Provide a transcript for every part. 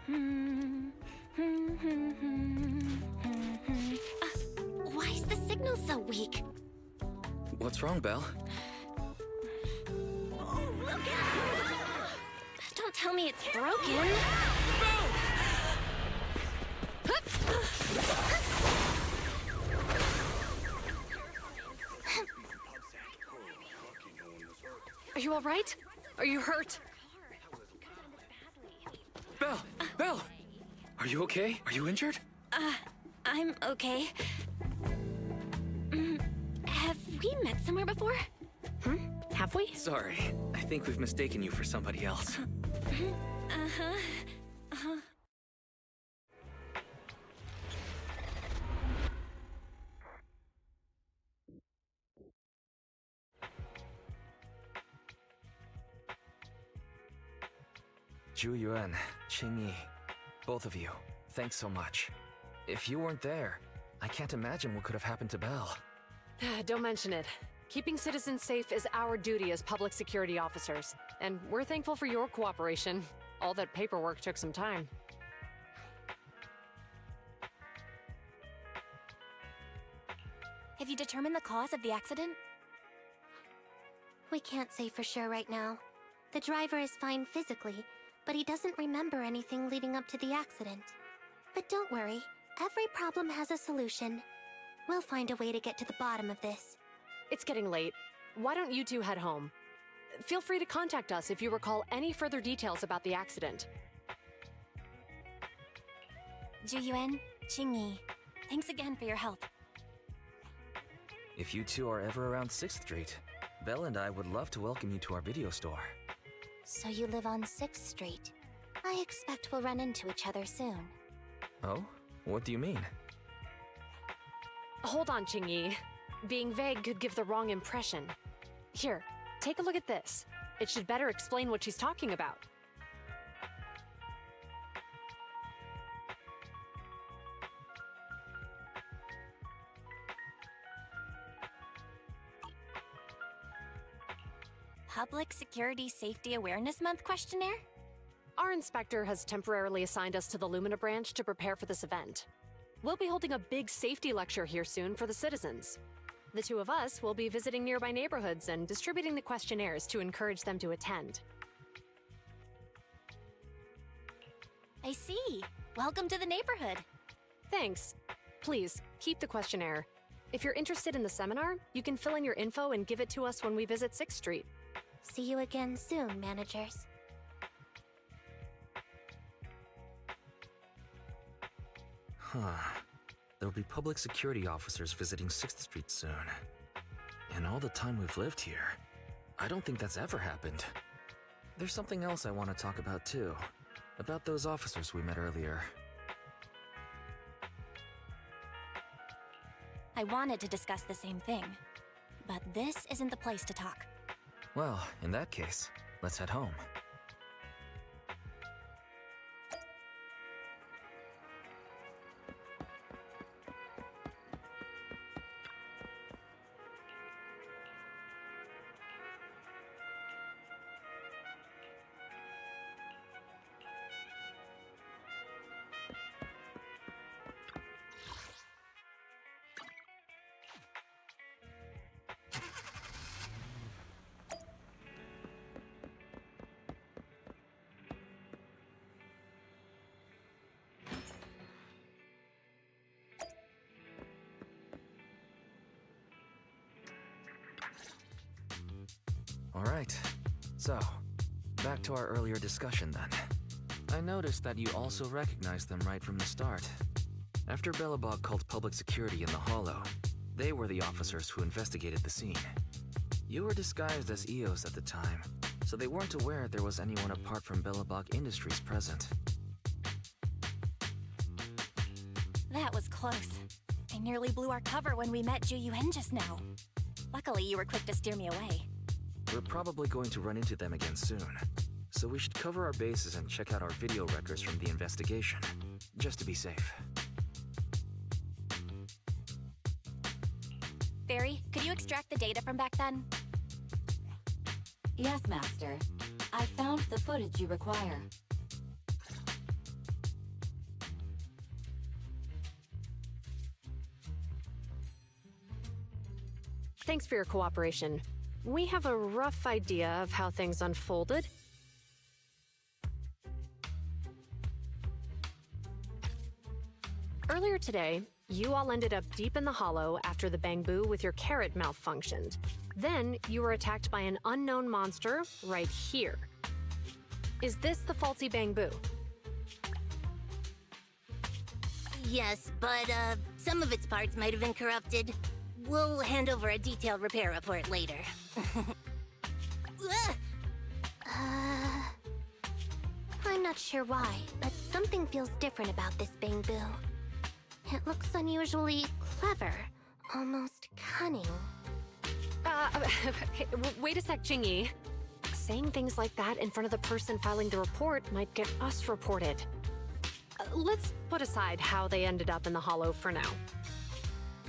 Why is the signal so weak? What's wrong, Belle? Oh, look out! Don't tell me it's broken. Are you all right? Are you hurt? Belle! Belle! Are you okay? Are you injured? I'm okay. Have we met somewhere before? Have we? Sorry. I think we've mistaken you for somebody else. Zhu Yuan, Qingyi, both of you, thanks so much. If you weren't there, I can't imagine what could have happened to Belle. Don't mention it. Keeping citizens safe is our duty as public security officers, and we're thankful for your cooperation. All that paperwork took some time. Have you determined the cause of the accident? We can't say for sure right now. The driver is fine physically, but he doesn't remember anything leading up to the accident. But don't worry, every problem has a solution. We'll find a way to get to the bottom of this. It's getting late. Why don't you two head home? Feel free to contact us if you recall any further details about the accident. Zhu Yuan, Qingyi, thanks again for your help. If you two are ever around 6th Street, Belle and I would love to welcome you to our video store. So you live on 6th Street. I expect we'll run into each other soon. Oh? What do you mean? Hold on, Qingyi. Being vague could give the wrong impression. Here, take a look at this. It should better explain what she's talking about. Public Security Safety Awareness Month questionnaire? Our inspector has temporarily assigned us to the Lumina branch to prepare for this event. We'll be holding a big safety lecture here soon for the citizens. The two of us will be visiting nearby neighborhoods and distributing the questionnaires to encourage them to attend. I see. Welcome to the neighborhood. Thanks. Please, keep the questionnaire. If you're interested in the seminar, you can fill in your info and give it to us when we visit 6th Street. See you again soon, managers. There'll be public security officers visiting 6th Street soon. In all the time we've lived here, I don't think that's ever happened. There's something else I want to talk about too. About those officers we met earlier. I wanted to discuss the same thing, but this isn't the place to talk. Well, in that case, let's head home. Alright, so, back to our earlier discussion then. I noticed that you also recognized them right from the start. After Belobog called public security in the Hollow, they were the officers who investigated the scene. You were disguised as EOS at the time, so they weren't aware there was anyone apart from Belobog Industries present. That was close. I nearly blew our cover when we met Zhu Yuan just now. Luckily, you were quick to steer me away. We're probably going to run into them again soon, so we should cover our bases and check out our video records from the investigation, just to be safe. Barry, could you extract the data from back then? Yes, Master. I found the footage you require. Thanks for your cooperation. We have a rough idea of how things unfolded. Earlier today, you all ended up deep in the hollow after the bamboo with your carrot malfunctioned. Then, you were attacked by an unknown monster right here. Is this the faulty bamboo? Yes, but some of its parts might have been corrupted. We'll hand over a detailed repair report later. I'm not sure why, but something feels different about this bamboo. It looks unusually clever, almost cunning. Wait a sec, Qingyi. Saying things like that in front of the person filing the report might get us reported. Let's put aside how they ended up in the hollow for now.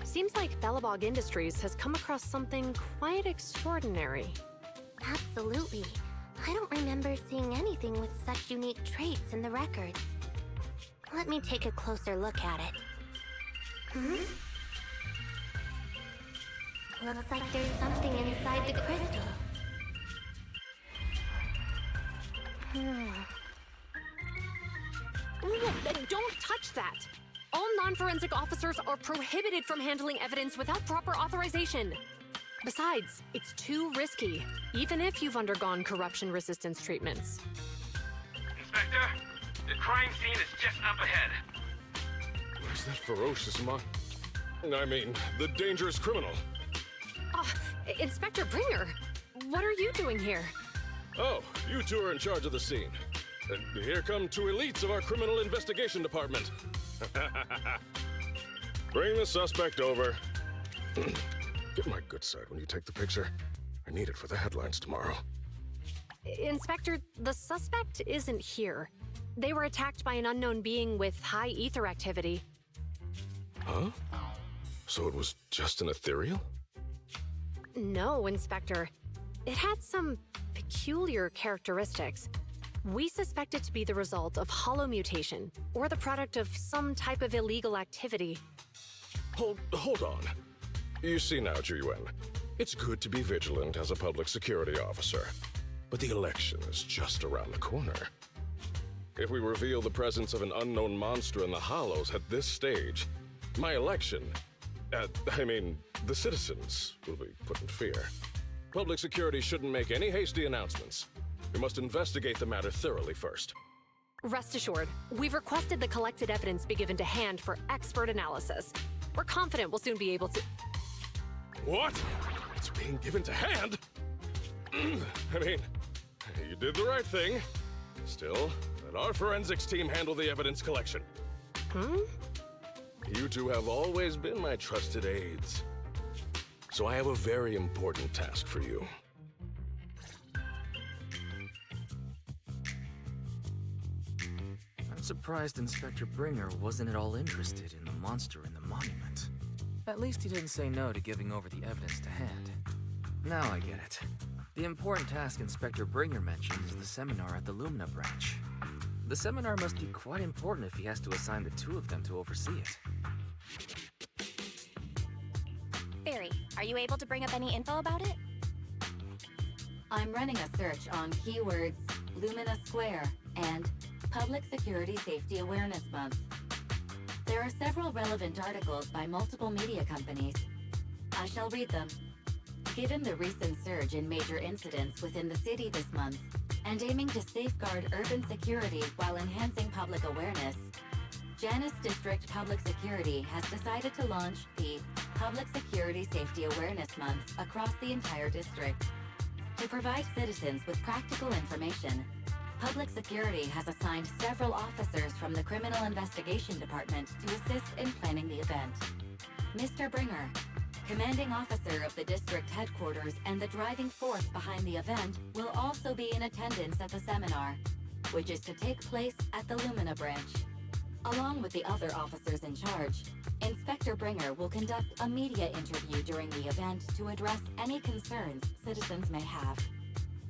Seems like Belobog Industries has come across something quite extraordinary. Absolutely. I don't remember seeing anything with such unique traits in the records. Let me take a closer look at it. Looks like there's something inside the crystal. Don't touch that! All non-forensic officers are prohibited from handling evidence without proper authorization. Besides, it's too risky, even if you've undergone corruption resistance treatments. Inspector, the crime scene is just up ahead. Where's that ferocious the dangerous criminal? Inspector Bringer, what are you doing here? Oh, you two are in charge of the scene. And here come two elites of our criminal investigation department. Bring the suspect over. Get my good side when you take the picture. I need it for the headlines tomorrow. Inspector, the suspect isn't here. They were attacked by an unknown being with high ether activity. Huh? So it was just an ethereal? No, Inspector. It had some peculiar characteristics. We suspect it to be the result of hollow mutation, or the product of some type of illegal activity. Hold on. You see now, Zhu Yuan, it's good to be vigilant as a public security officer, but the election is just around the corner. If we reveal the presence of an unknown monster in the hollows at this stage, my election, the citizens will be put in fear. Public security shouldn't make any hasty announcements. We must investigate the matter thoroughly first. Rest assured, we've requested the collected evidence be given to hand for expert analysis. We're confident we'll soon be able to... What? It's being given to hand? You did the right thing. Still, let our forensics team handle the evidence collection. You two have always been my trusted aides. So I have a very important task for you. I'm surprised Inspector Bringer wasn't at all interested in the monster in the monument. At least he didn't say no to giving over the evidence to hand. Now I get it. The important task Inspector Bringer mentioned is the seminar at the Lumina branch. The seminar must be quite important if he has to assign the two of them to oversee it. Barry, are you able to bring up any info about it? I'm running a search on keywords Lumina Square and Public Security Safety Awareness Month. There are several relevant articles by multiple media companies. I shall read them. Given the recent surge in major incidents within the city this month, and aiming to safeguard urban security while enhancing public awareness, Janus District Public Security has decided to launch the Public Security Safety Awareness Month across the entire district. To provide citizens with practical information, Public Security has assigned several officers from the Criminal Investigation Department to assist in planning the event. Mr. Bringer, commanding officer of the district headquarters and the driving force behind the event, will also be in attendance at the seminar, which is to take place at the Lumina branch. Along with the other officers in charge, Inspector Bringer will conduct a media interview during the event to address any concerns citizens may have.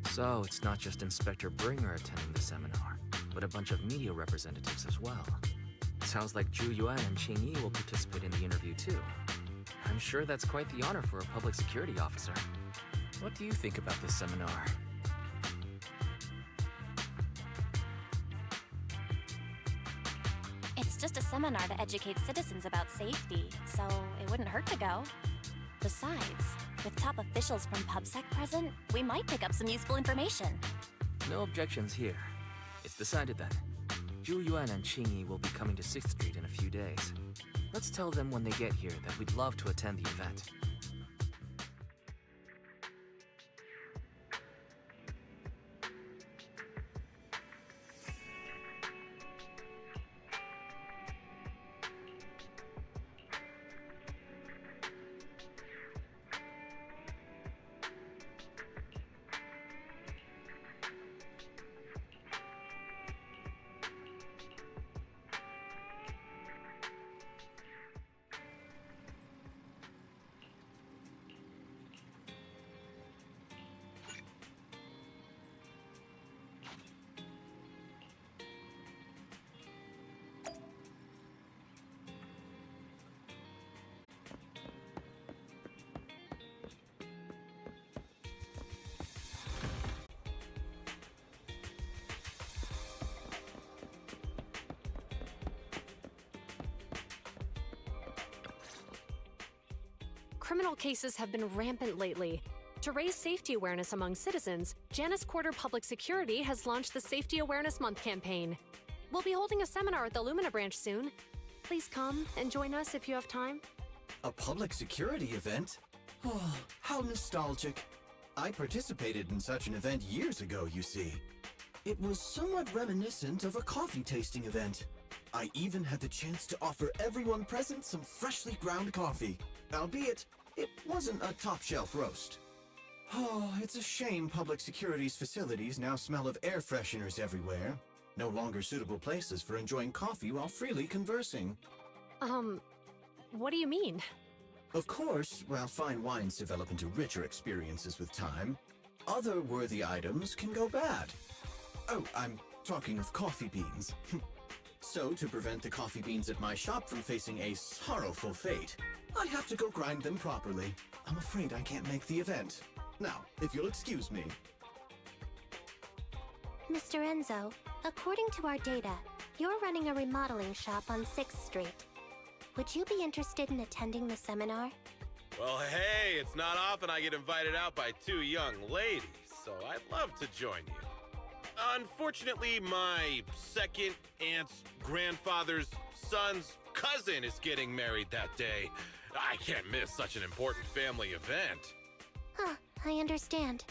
So it's not just Inspector Bringer attending the seminar, but a bunch of media representatives as well. Sounds like Zhu Yuan and Qingyi will participate in the interview too. I'm sure that's quite the honor for a public security officer. What do you think about this seminar? It's just a seminar to educate citizens about safety, so it wouldn't hurt to go. Besides, with top officials from PubSec present, we might pick up some useful information. No objections here. It's decided then. Zhu Yuan and Qingyi will be coming to 6th Street in a few days. Let's tell them when they get here that we'd love to attend the event. Criminal cases have been rampant lately. To raise safety awareness among citizens, Janus Quarter Public Security has launched the Safety Awareness Month campaign. We'll be holding a seminar at the Lumina branch soon. Please come and join us if you have time. A public security event? Oh, how nostalgic. I participated in such an event years ago, you see. It was somewhat reminiscent of a coffee tasting event. I even had the chance to offer everyone present some freshly ground coffee, albeit it wasn't a top-shelf roast. Oh, it's a shame public security's facilities now smell of air fresheners everywhere. No longer suitable places for enjoying coffee while freely conversing. What do you mean? Of course, while fine wines develop into richer experiences with time, other worthy items can go bad. Oh, I'm talking of coffee beans. So, to prevent the coffee beans at my shop from facing a sorrowful fate, I have to go grind them properly. I'm afraid I can't make the event. Now, if you'll excuse me. Mr. Enzo, according to our data, you're running a remodeling shop on 6th Street. Would you be interested in attending the seminar? Well, hey, it's not often I get invited out by two young ladies, so I'd love to join you. Unfortunately, my second aunt's grandfather's son's cousin is getting married that day. I can't miss such an important family event. Huh, I understand.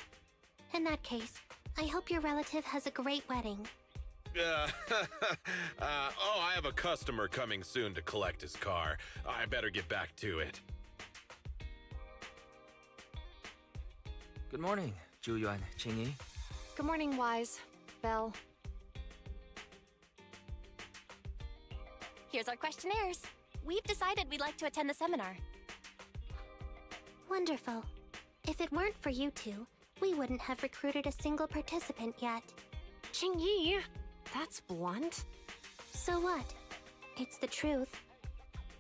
In that case, I hope your relative has a great wedding. I have a customer coming soon to collect his car. I better get back to it. Good morning, Zhu Yuan, Qingyi. Good morning, Wise. Belle. Here's our questionnaires. We've decided we'd like to attend the seminar. Wonderful. If it weren't for you two, we wouldn't have recruited a single participant yet. Qingyi, that's blunt. So what? It's the truth.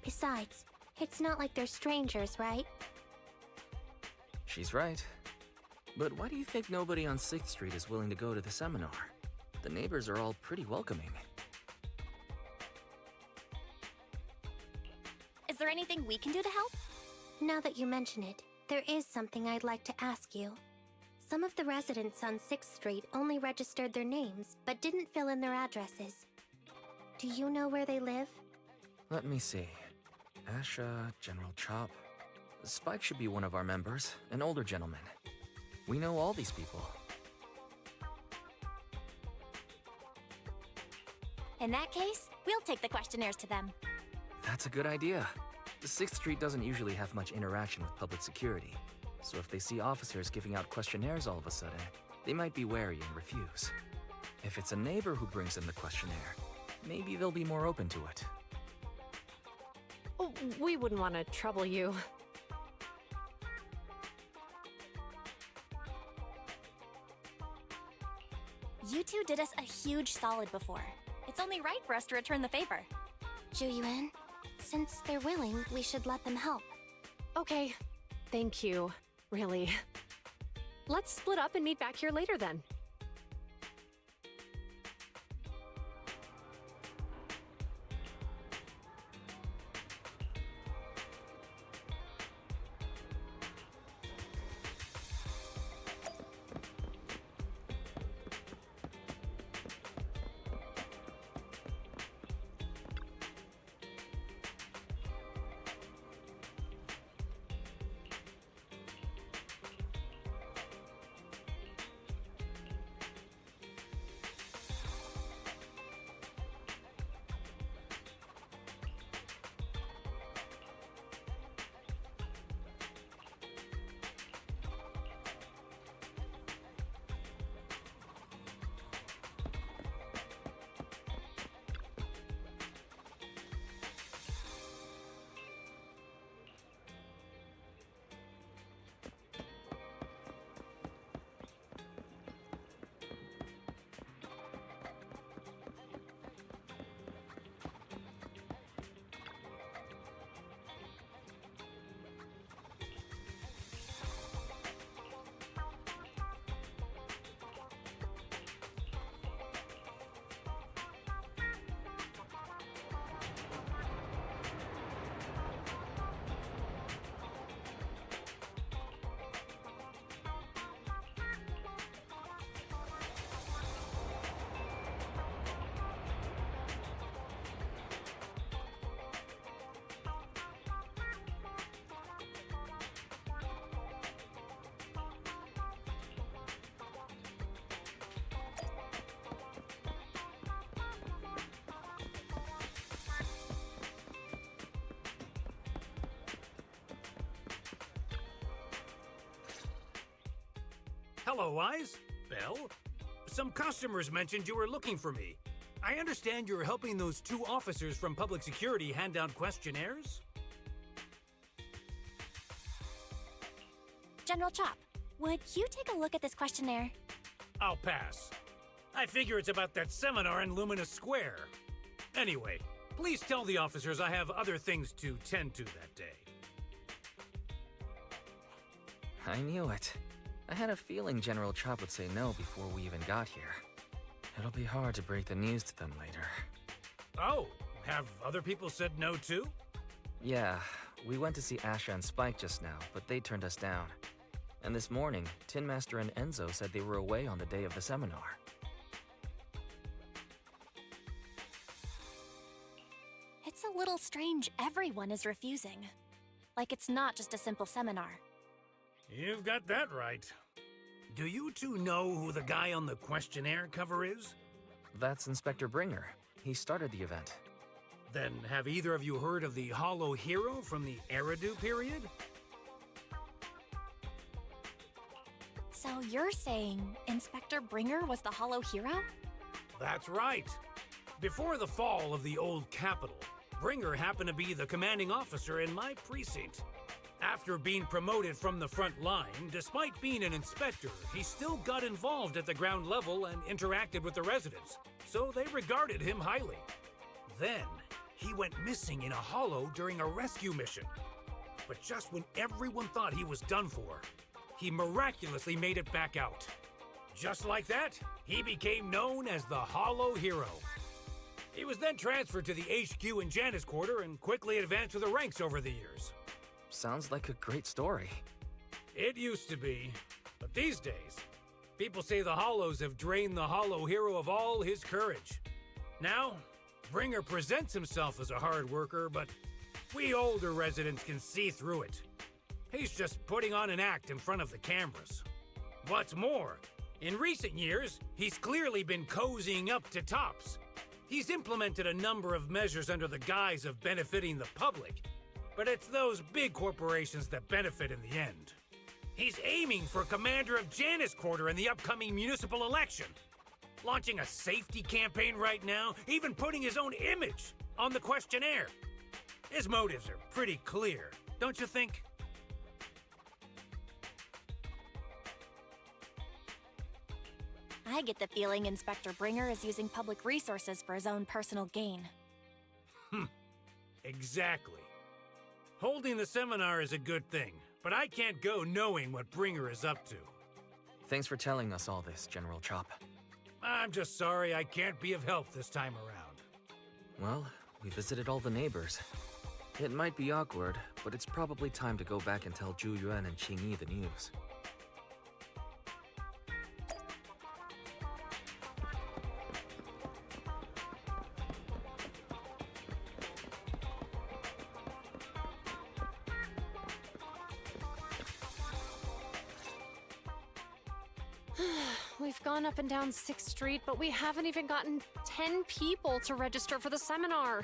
Besides, it's not like they're strangers, right? She's right. But why do you think nobody on 6th Street is willing to go to the seminar? The neighbors are all pretty welcoming. Is there anything we can do to help? Now that you mention it, there is something I'd like to ask you. Some of the residents on 6th Street only registered their names, but didn't fill in their addresses. Do you know where they live? Let me see. Asha, General Chop. Spike should be one of our members, an older gentleman. We know all these people. In that case, we'll take the questionnaires to them. That's a good idea. The 6th Street doesn't usually have much interaction with public security, so if they see officers giving out questionnaires all of a sudden, they might be wary and refuse. If it's a neighbor who brings in the questionnaire, maybe they'll be more open to it. Oh, we wouldn't want to trouble you. You two did us a huge solid before. It's only right for us to return the favor. Zhu Yuan, since they're willing, we should let them help. Okay, thank you. Really. Let's split up and meet back here later then. Hello, Wise. Belle? Some customers mentioned you were looking for me. I understand you're helping those 2 officers from public security hand out questionnaires? General Chop, would you take a look at this questionnaire? I'll pass. I figure it's about that seminar in Luminous Square. Anyway, please tell the officers I have other things to tend to that day. I knew it. I had a feeling General Chop would say no before we even got here. It'll be hard to break the news to them later. Oh, have other people said no too? Yeah, we went to see Asha and Spike just now, but they turned us down. And this morning, Tin Master and Enzo said they were away on the day of the seminar. It's a little strange everyone is refusing. Like it's not just a simple seminar. You've got that right. Do you 2 know who the guy on the questionnaire cover is? That's Inspector Bringer. He started the event. Then have either of you heard of the Hollow Hero from the Eridu period? So you're saying Inspector Bringer was the Hollow Hero? That's right. Before the fall of the old capital, Bringer happened to be the commanding officer in my precinct. After being promoted from the front line, despite being an inspector, he still got involved at the ground level and interacted with the residents, so they regarded him highly. Then, he went missing in a hollow during a rescue mission. But just when everyone thought he was done for, he miraculously made it back out. Just like that, he became known as the Hollow Hero. He was then transferred to the HQ in Janus Quarter and quickly advanced through the ranks over the years. Sounds like a great story. It used to be, but these days, people say the Hollows have drained the Hollow Hero of all his courage. Now, Bringer presents himself as a hard worker, but we older residents can see through it. He's just putting on an act in front of the cameras. What's more, in recent years, he's clearly been cozying up to tops. He's implemented a number of measures under the guise of benefiting the public, but it's those big corporations that benefit in the end. He's aiming for commander of Janus Quarter in the upcoming municipal election, launching a safety campaign right now, even putting his own image on the questionnaire. His motives are pretty clear, don't you think? I get the feeling Inspector Bringer is using public resources for his own personal gain. Exactly. Holding the seminar is a good thing, but I can't go knowing what Bringer is up to. Thanks for telling us all this, General Chop. I'm just sorry I can't be of help this time around. Well, we visited all the neighbors. It might be awkward, but it's probably time to go back and tell Zhu Yuan and Qingyi the news. We've gone up and down 6th Street, but we haven't even gotten 10 people to register for the seminar.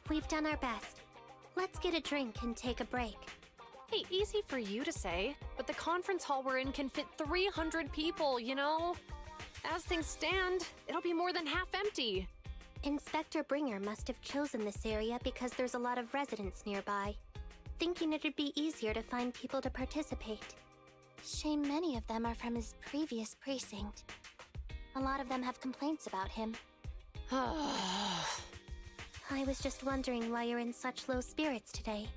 We've done our best. Let's get a drink and take a break. Hey, easy for you to say, but the conference hall we're in can fit 300 people, you know? As things stand, it'll be more than half empty. Inspector Bringer must have chosen this area because there's a lot of residents nearby, thinking it'd be easier to find people to participate. Shame many of them are from his previous precinct. A lot of them have complaints about him. I was just wondering why you're in such low spirits today,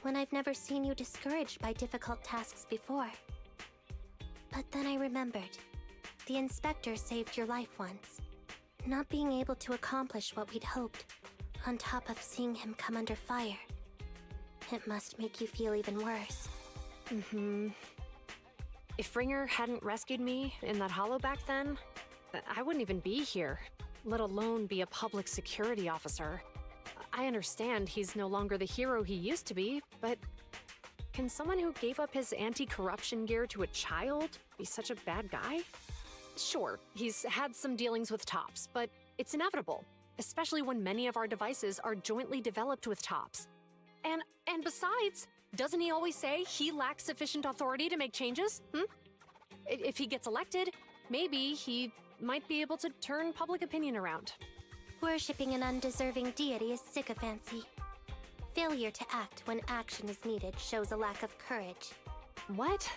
when I've never seen you discouraged by difficult tasks before. But then I remembered. The inspector saved your life once. Not being able to accomplish what we'd hoped, on top of seeing him come under fire. It must make you feel even worse. Mm-hmm. If Bringer hadn't rescued me in that hollow back then, I wouldn't even be here, let alone be a public security officer. I understand he's no longer the hero he used to be, but can someone who gave up his anti-corruption gear to a child be such a bad guy? Sure, he's had some dealings with Tops, but it's inevitable, especially when many of our devices are jointly developed with Tops. And besides, doesn't he always say he lacks sufficient authority to make changes? If he gets elected, maybe he might be able to turn public opinion around. Worshipping an undeserving deity is sycophancy. Failure to act when action is needed shows a lack of courage. What?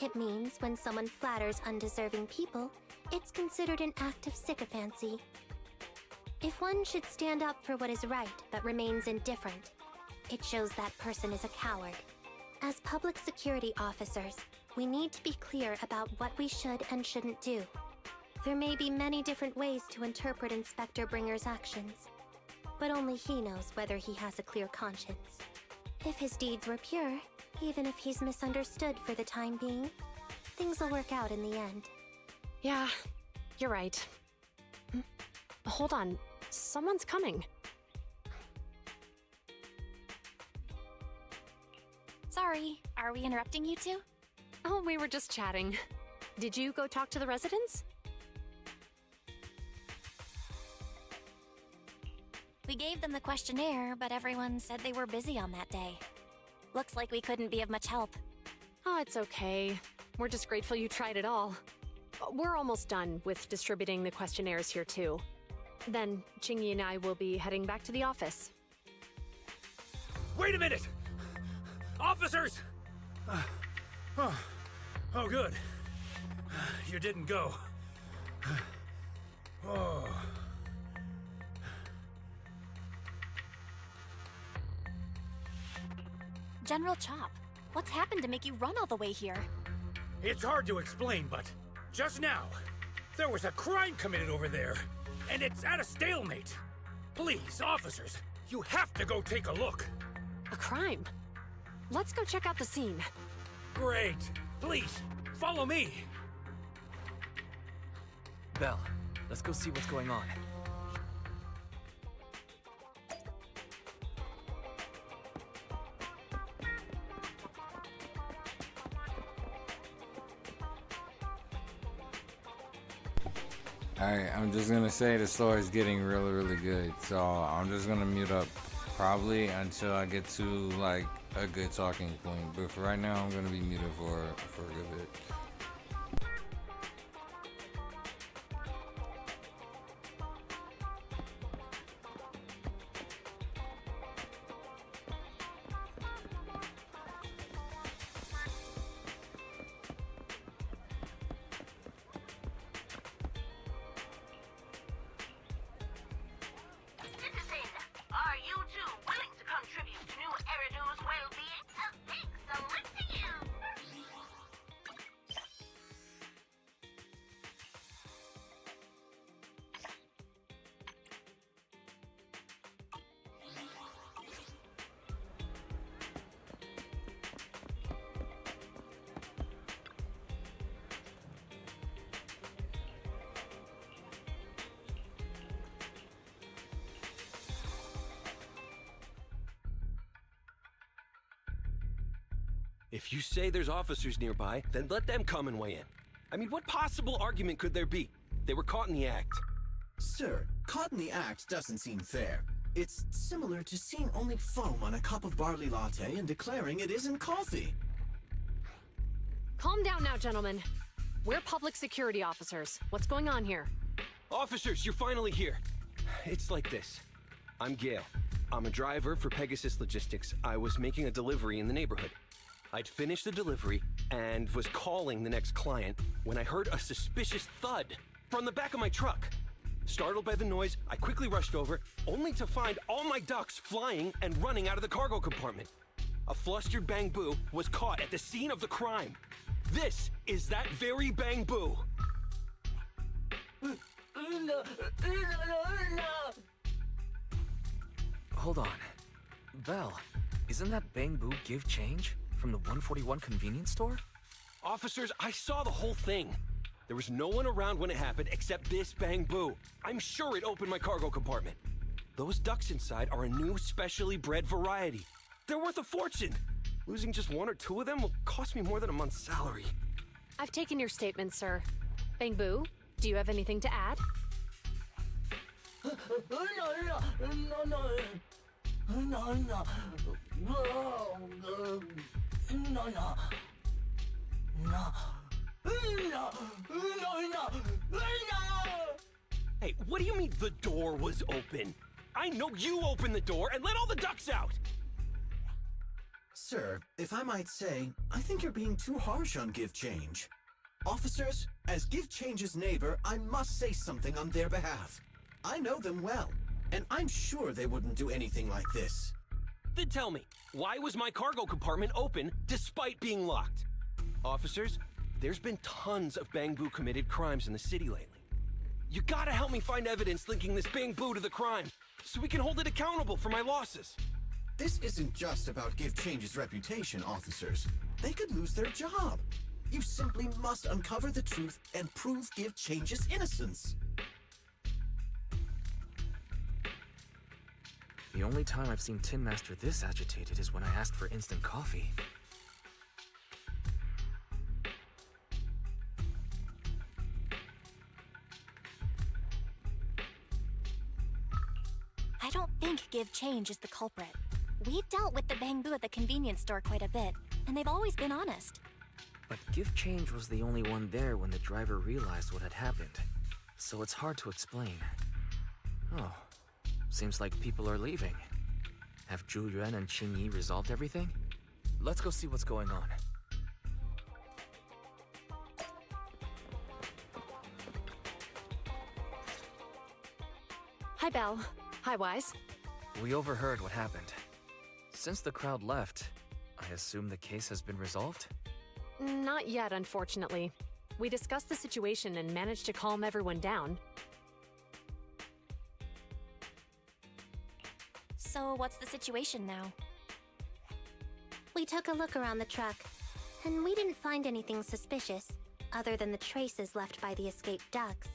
It means when someone flatters undeserving people, it's considered an act of sycophancy. If one should stand up for what is right but remains indifferent, it shows that person is a coward. As public security officers, we need to be clear about what we should and shouldn't do. There may be many different ways to interpret Inspector Bringer's actions, but only he knows whether he has a clear conscience. If his deeds were pure, even if he's misunderstood for the time being, things will work out in the end. Yeah, you're right. Hold on, someone's coming. Sorry, are we interrupting you two? Oh, we were just chatting. Did you go talk to the residents? We gave them the questionnaire, but everyone said they were busy on that day. Looks like we couldn't be of much help. Oh, it's okay. We're just grateful you tried it all. We're almost done with distributing the questionnaires here, too. Then, Qingyi and I will be heading back to the office. Wait a minute! Officers! Oh, good. You didn't go. Oh. General Chop, what's happened to make you run all the way here? It's hard to explain, but just now, there was a crime committed over there, and it's at a stalemate. Please, officers, you have to go take a look. A crime? Let's go check out the scene. Great. Please, follow me. Belle, let's go see what's going on. Alright, I'm just gonna say the story is getting really, really good. So I'm just gonna mute up probably until I get to like a good talking point. But for right now, I'm gonna be muted for a good bit. Citizen, are you two willing to contribute to new Eridu If you say there's officers nearby, then let them come and weigh in. I mean, what possible argument could there be? They were caught in the act. Sir, caught in the act doesn't seem fair. It's similar to seeing only foam on a cup of barley latte and declaring it isn't coffee. Calm down now, gentlemen. We're public security officers. What's going on here? Officers, you're finally here. It's like this. I'm Gale. I'm a driver for Pegasus Logistics. I was making a delivery in the neighborhood. I'd finished the delivery and was calling the next client when I heard a suspicious thud from the back of my truck. Startled by the noise, I quickly rushed over, only to find all my ducks flying and running out of the cargo compartment. A flustered Bang Boo was caught at the scene of the crime. This is that very Bang Boo. Hold on. Belle, isn't that Bang Boo Give Change from the 141 convenience store? Officers, I saw the whole thing. There was no one around when it happened except this Bang Boo. I'm sure it opened my cargo compartment. Those ducks inside are a new specially bred variety. They're worth a fortune. Losing just one or two of them will cost me more than a month's salary. I've taken your statement, sir. Bang Boo, do you have anything to add? Hey, what do you mean the door was open? I know you opened the door and let all the ducks out! Sir, if I might say, I think you're being too harsh on Give Change. Officers, as Give Change's neighbor, I must say something on their behalf. I know them well, and I'm sure they wouldn't do anything like this. Then tell me, why was my cargo compartment open despite being locked? Officers, there's been tons of Bang Boo committed crimes in the city lately. You gotta help me find evidence linking this Bang Boo to the crime, so we can hold it accountable for my losses. This isn't just about Give Change's reputation, officers. They could lose their job. You simply must uncover the truth and prove Give Change's innocence. The only time I've seen Tin Master this agitated is when I asked for instant coffee. I don't think Give Change is the culprit. We've dealt with the Bang Boo at the convenience store quite a bit, and they've always been honest. But Give Change was the only one there when the driver realized what had happened, so it's hard to explain. Oh, seems like people are leaving. Have Zhu Yuan and Qingyi resolved everything? Let's go see what's going on. Hi, Belle. Hi, Wise. We overheard what happened. Since the crowd left, I assume the case has been resolved? Not yet, unfortunately. We discussed the situation and managed to calm everyone down. So what's the situation now? We took a look around the truck, and we didn't find anything suspicious, other than the traces left by the escaped ducks.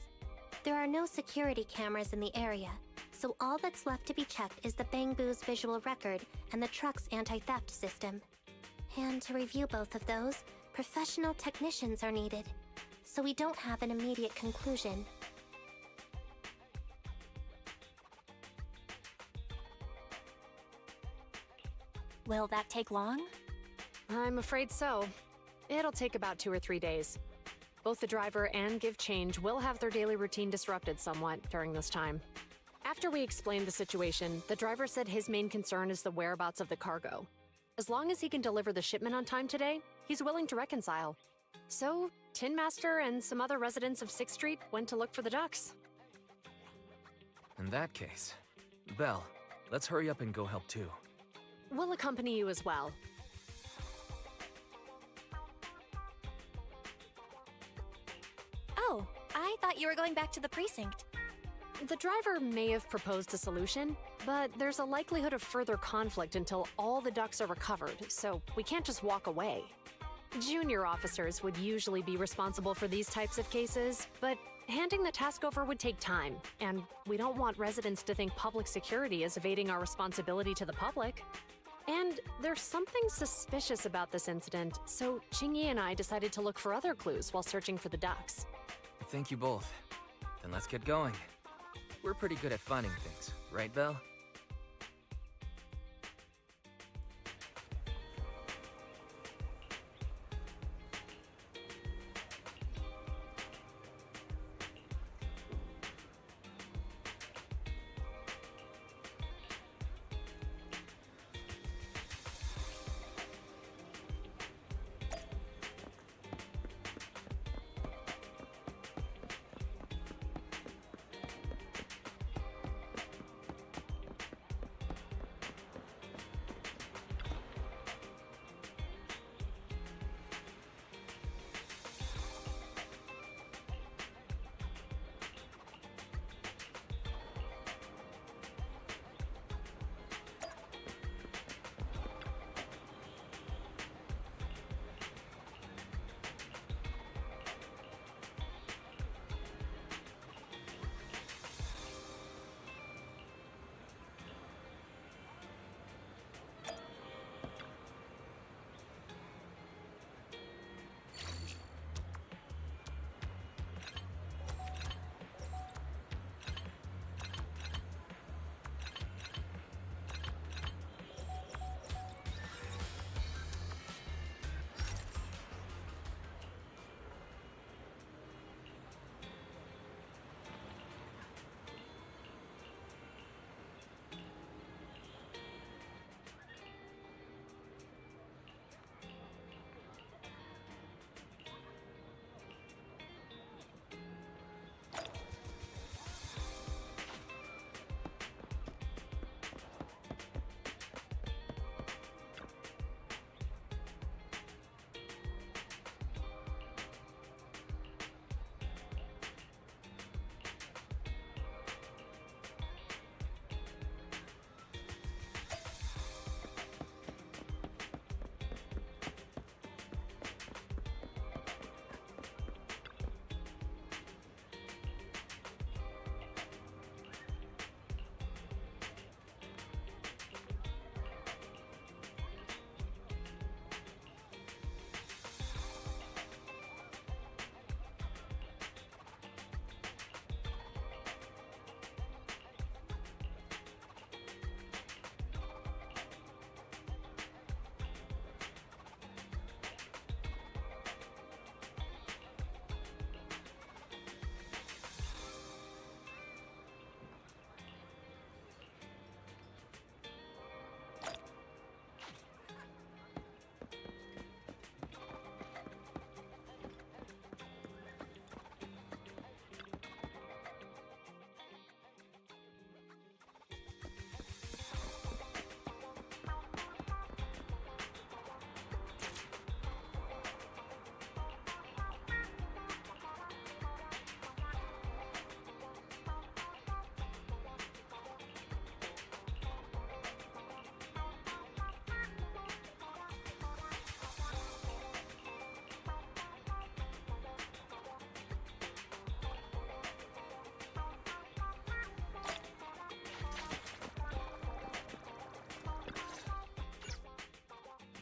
There are no security cameras in the area, so all that's left to be checked is the Bang Boo's visual record and the truck's anti-theft system. And to review both of those, professional technicians are needed, so we don't have an immediate conclusion. Will that take long? I'm afraid so. It'll take about 2 or 3 days. Both the driver and Give Change will have their daily routine disrupted somewhat during this time. After we explained the situation, the driver said his main concern is the whereabouts of the cargo. As long as he can deliver the shipment on time today, he's willing to reconcile. So, Tin Master and some other residents of 6th Street went to look for the ducks. In that case, Belle, let's hurry up and go help too. We'll accompany you as well. Oh, I thought you were going back to the precinct. The driver may have proposed a solution, but there's a likelihood of further conflict until all the ducks are recovered, so we can't just walk away. Junior officers would usually be responsible for these types of cases, but handing the task over would take time, and we don't want residents to think public security is evading our responsibility to the public. And there's something suspicious about this incident, so Qingyi and I decided to look for other clues while searching for the ducks. Thank you both. Then let's get going. We're pretty good at finding things, right, Belle?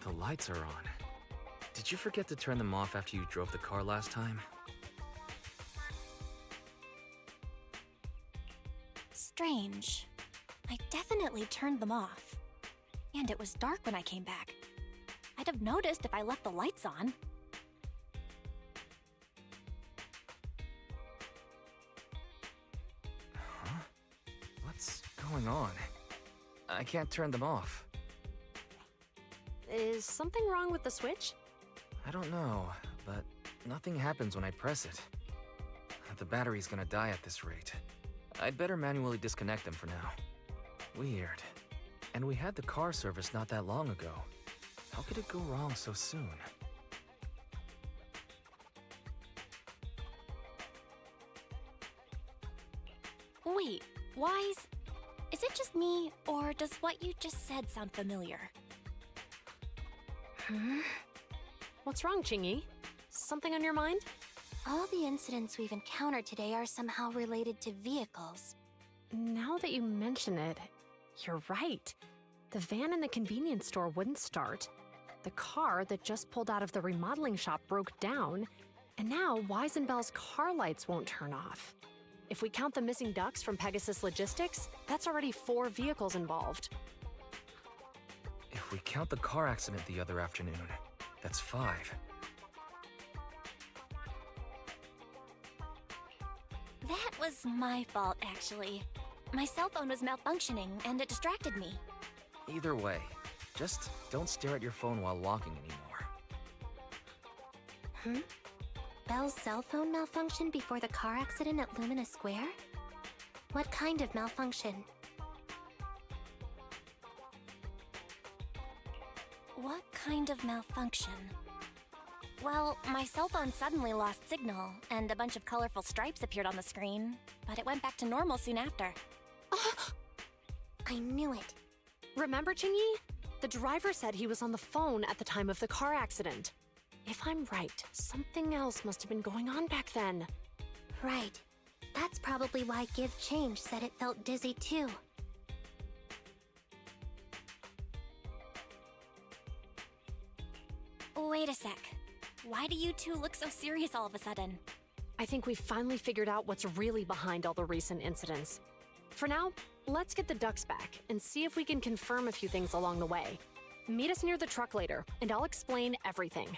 The lights are on. Did you forget to turn them off after you drove the car last time? Strange. I definitely turned them off. And it was dark when I came back. I'd have noticed if I left the lights on. Huh? What's going on? I can't turn them off. Is something wrong with the switch? I don't know, but nothing happens when I press it. The battery's gonna die at this rate. I'd better manually disconnect them for now. Weird. And we had the car service not that long ago. How could it go wrong so soon? Wait, Wise? Is it just me, or does what you just said sound familiar? What's wrong, Qingyi? Something on your mind? All the incidents we've encountered today are somehow related to vehicles. Now that you mention it, you're right. The van in the convenience store wouldn't start. The car that just pulled out of the remodeling shop broke down. And now Weisenbell's car lights won't turn off. If we count the missing ducks from Pegasus Logistics, that's already 4 vehicles involved. If we count the car accident the other afternoon, that's 5. That was my fault, actually. My cell phone was malfunctioning, and it distracted me. Either way, just don't stare at your phone while walking anymore. Belle's cell phone malfunctioned before the car accident at Lumina Square? What kind of malfunction? What kind of malfunction? Well, my cell phone suddenly lost signal, and a bunch of colorful stripes appeared on the screen, but it went back to normal soon after. I knew it. Remember, Qingyi? The driver said he was on the phone at the time of the car accident. If I'm right, something else must have been going on back then. Right. That's probably why Give Change said it felt dizzy too. Wait a sec. Why do you two look so serious all of a sudden? I think we finally figured out what's really behind all the recent incidents. For now, let's get the ducks back and see if we can confirm a few things along the way. Meet us near the truck later, and I'll explain everything.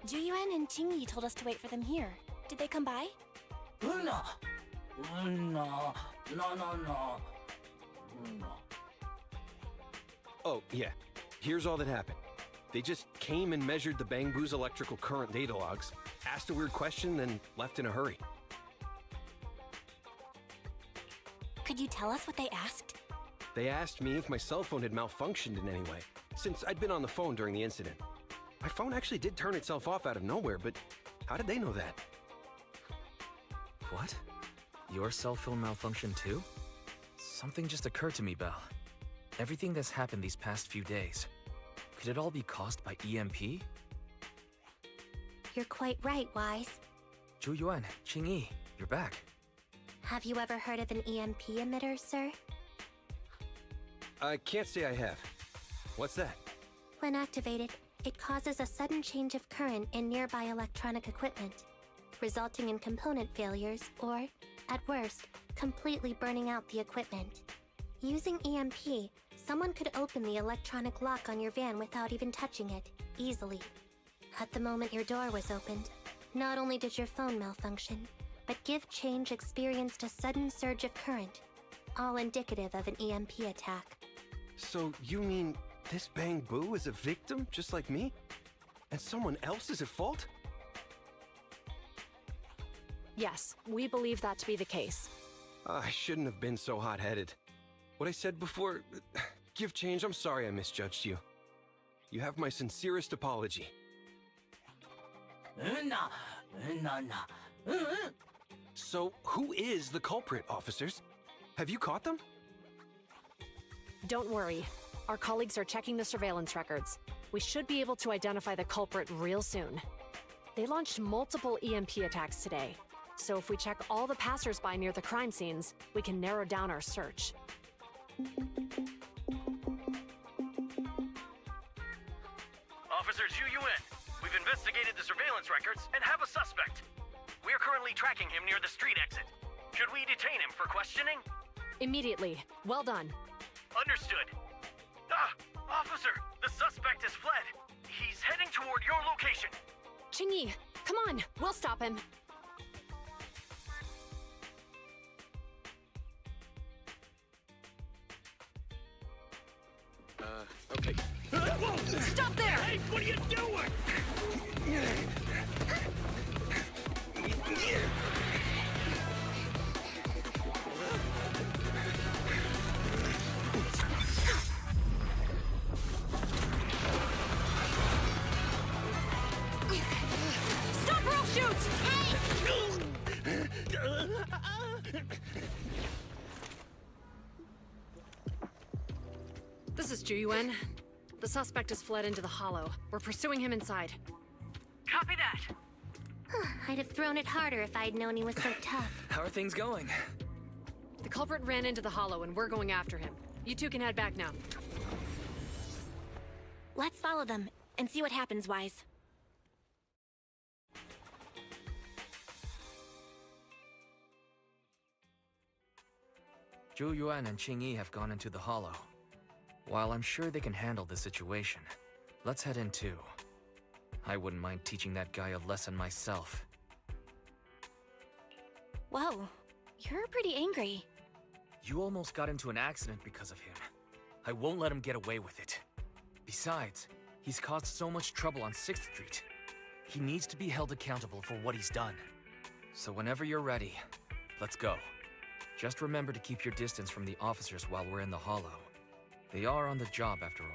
Zhu Yuan and Qingyi told us to wait for them here. Did they come by? Oh, yeah. Here's all that happened. They just came and measured the Bangbu's electrical current data logs, asked a weird question, then left in a hurry. Could you tell us what they asked? They asked me if my cell phone had malfunctioned in any way, since I'd been on the phone during the incident. My phone actually did turn itself off out of nowhere, but how did they know that? What? Your cell phone malfunctioned too? Something just occurred to me, Belle. Everything that's happened these past few days, could it all be caused by EMP? You're quite right, Wise. Zhu Yuan, Qingyi, you're back. Have you ever heard of an EMP emitter, sir? I can't say I have. What's that? When activated, it causes a sudden change of current in nearby electronic equipment, resulting in component failures or, at worst, completely burning out the equipment. Using EMP, someone could open the electronic lock on your van without even touching it, easily. At the moment your door was opened, not only did your phone malfunction, but Give Change experienced a sudden surge of current, all indicative of an EMP attack. So you mean this Bangbu is a victim, just like me? And someone else is at fault? Yes, we believe that to be the case. I shouldn't have been so hot-headed. What I said before... Give Change, I'm sorry I misjudged you. You have my sincerest apology. So, who is the culprit, officers? Have you caught them? Don't worry. Our colleagues are checking the surveillance records. We should be able to identify the culprit real soon. They launched multiple EMP attacks today, so if we check all the passers-by near the crime scenes, we can narrow down our search. Officer Zhu Yuan, we've investigated the surveillance records and have a suspect. We are currently tracking him near the street exit. Should we detain him for questioning? Immediately. Well done. Understood. Officer, the suspect has fled. He's heading toward your location. Qingyi, come on, we'll stop him. Okay. Stop there! Hey, what are you doing? This is Zhu Yuan. The suspect has fled into the hollow. We're pursuing him inside. Copy that. I'd have thrown it harder if I'd known he was so tough. How are things going? The culprit ran into the hollow and we're going after him. You two can head back now. Let's follow them and see what happens, Wise. Zhu Yuan and Qingyi have gone into the hollow. While I'm sure they can handle the situation, let's head in too. I wouldn't mind teaching that guy a lesson myself. Whoa, you're pretty angry. You almost got into an accident because of him. I won't let him get away with it. Besides, he's caused so much trouble on 6th Street. He needs to be held accountable for what he's done. So whenever you're ready, let's go. Just remember to keep your distance from the officers while we're in the hollow. They are on the job after all.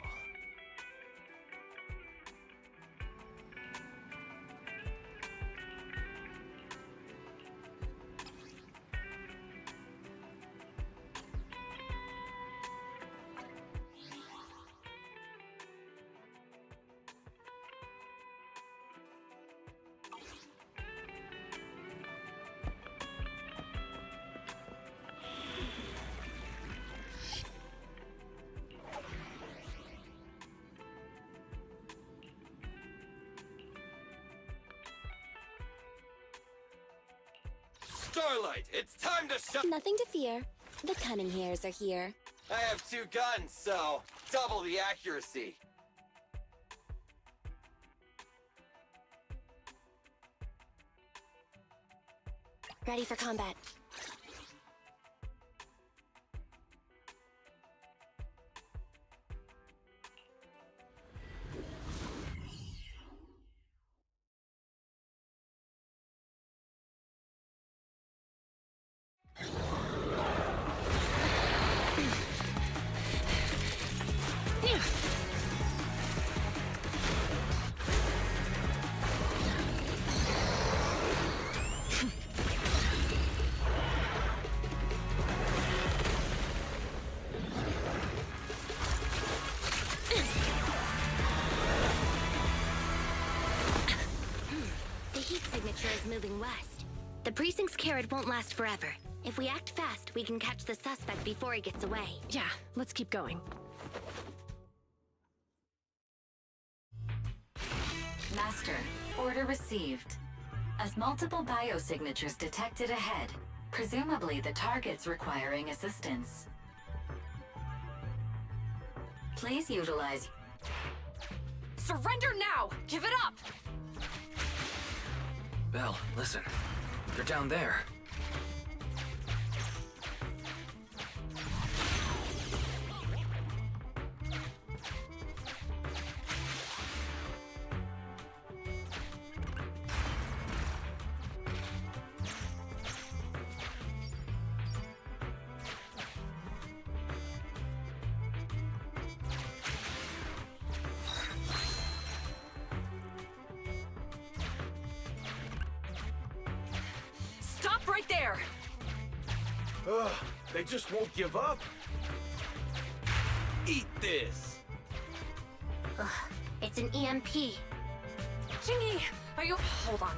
Starlight, it's time to shut— Nothing to fear. The cunning hairs are here. I have 2 guns, so double the accuracy. Ready for combat. Moving west. The precinct's carrot won't last forever. If we act fast, we can catch the suspect before he gets away. Yeah, let's keep going. Master, order received. As multiple biosignatures detected ahead, presumably the target's requiring assistance. Please utilize... Surrender now! Give it up! Belle, listen. They're down there. Right there! Ugh, they just won't give up. Eat this! Ugh, it's an EMP. Qingyi, are you— Hold on.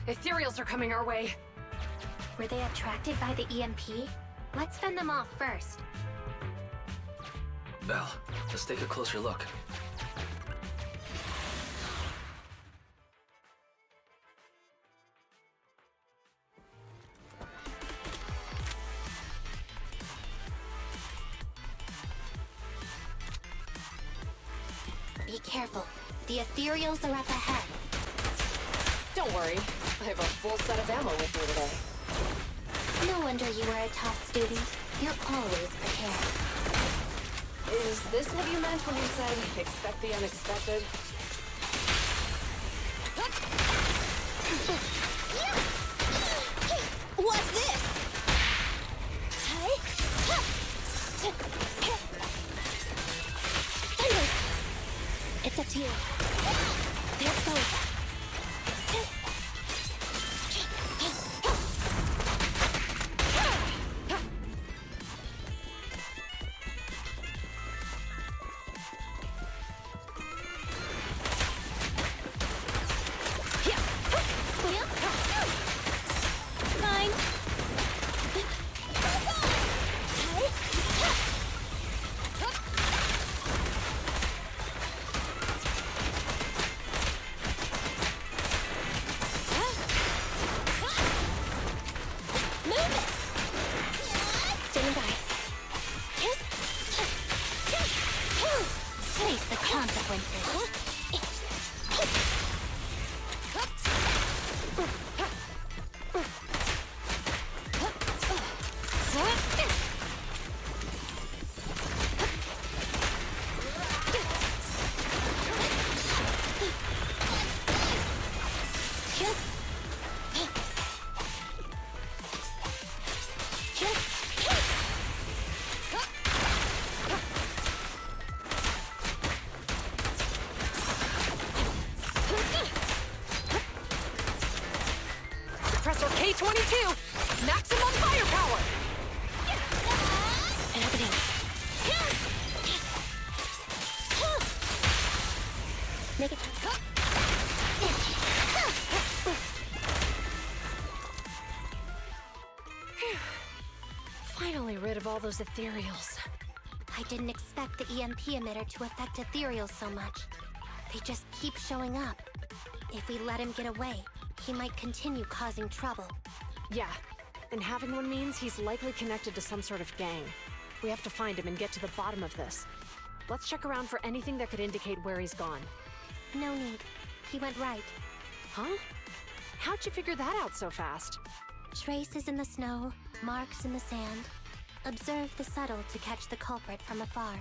Ethereals are coming our way. Were they attracted by the EMP? Let's fend them off first. Belle, let's take a closer look. Be careful. The ethereals are up ahead. Don't worry. I have a full set of ammo with me today. No wonder you were a top student. You're always prepared. Is this what you meant when you said, expect the unexpected? What's this? It's up to you. There's both. consequences. Suppressor K-22! Maximum firepower! Happening. Make it. Finally rid of all those ethereals. I didn't expect the EMP emitter to affect ethereals so much. They just keep showing up. If we let him get away, he might continue causing trouble. Yeah, and having one means he's likely connected to some sort of gang. We have to find him and get to the bottom of this. Let's check around for anything that could indicate where he's gone. No need. He went right. Huh? How'd you figure that out so fast? Traces in the snow, marks in the sand. Observe the subtle to catch the culprit from afar.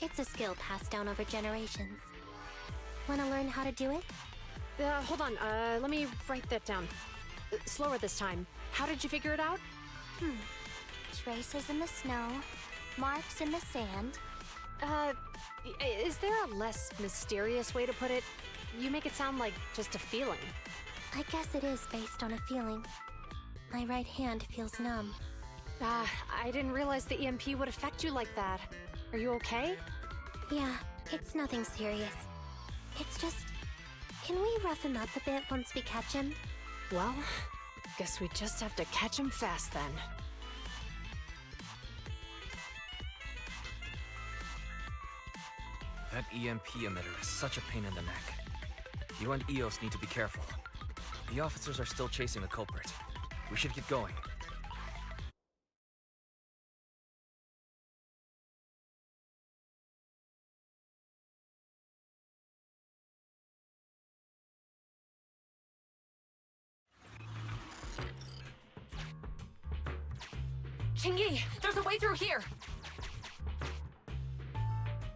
It's a skill passed down over generations. Want to learn how to do it? Hold on, let me write that down. Slower this time. How did you figure it out? Traces in the snow, marks in the sand. Is there a less mysterious way to put it? You make it sound like just a feeling. I guess it is based on a feeling. My right hand feels numb. I didn't realize the EMP would affect you like that. Are you okay? Yeah, it's nothing serious. It's just... Can we rough him up a bit once we catch him? Well, guess we just have to catch him fast then. That EMP emitter is such a pain in the neck. You and EOS need to be careful. The officers are still chasing the culprit. We should get going. Qingyi, there's a way through here!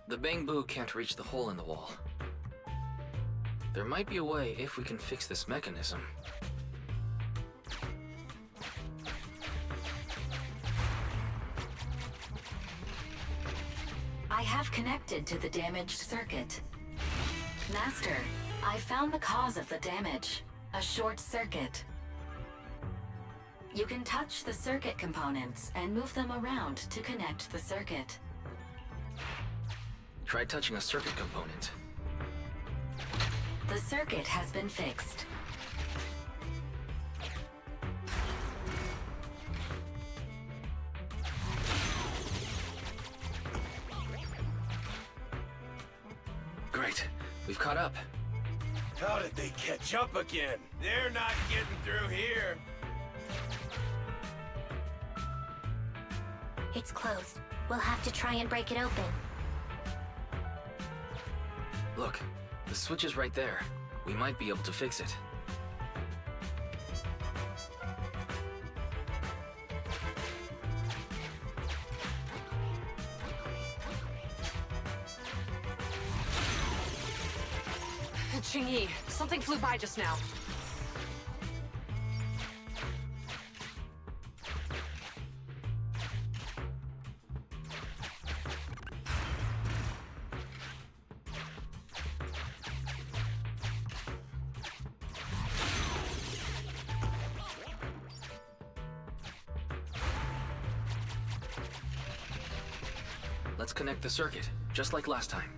The Bangbu can't reach the hole in the wall. There might be a way if we can fix this mechanism. I have connected to the damaged circuit. Master, I found the cause of the damage. A short circuit. You can touch the circuit components and move them around to connect the circuit. Try touching a circuit component. The circuit has been fixed. Great. We've caught up. How did they catch up again? They're not getting through here. It's closed. We'll have to try and break it open. Look, the switch is right there. We might be able to fix it. Qingyi, something flew by just now. Let's connect the circuit, just like last time.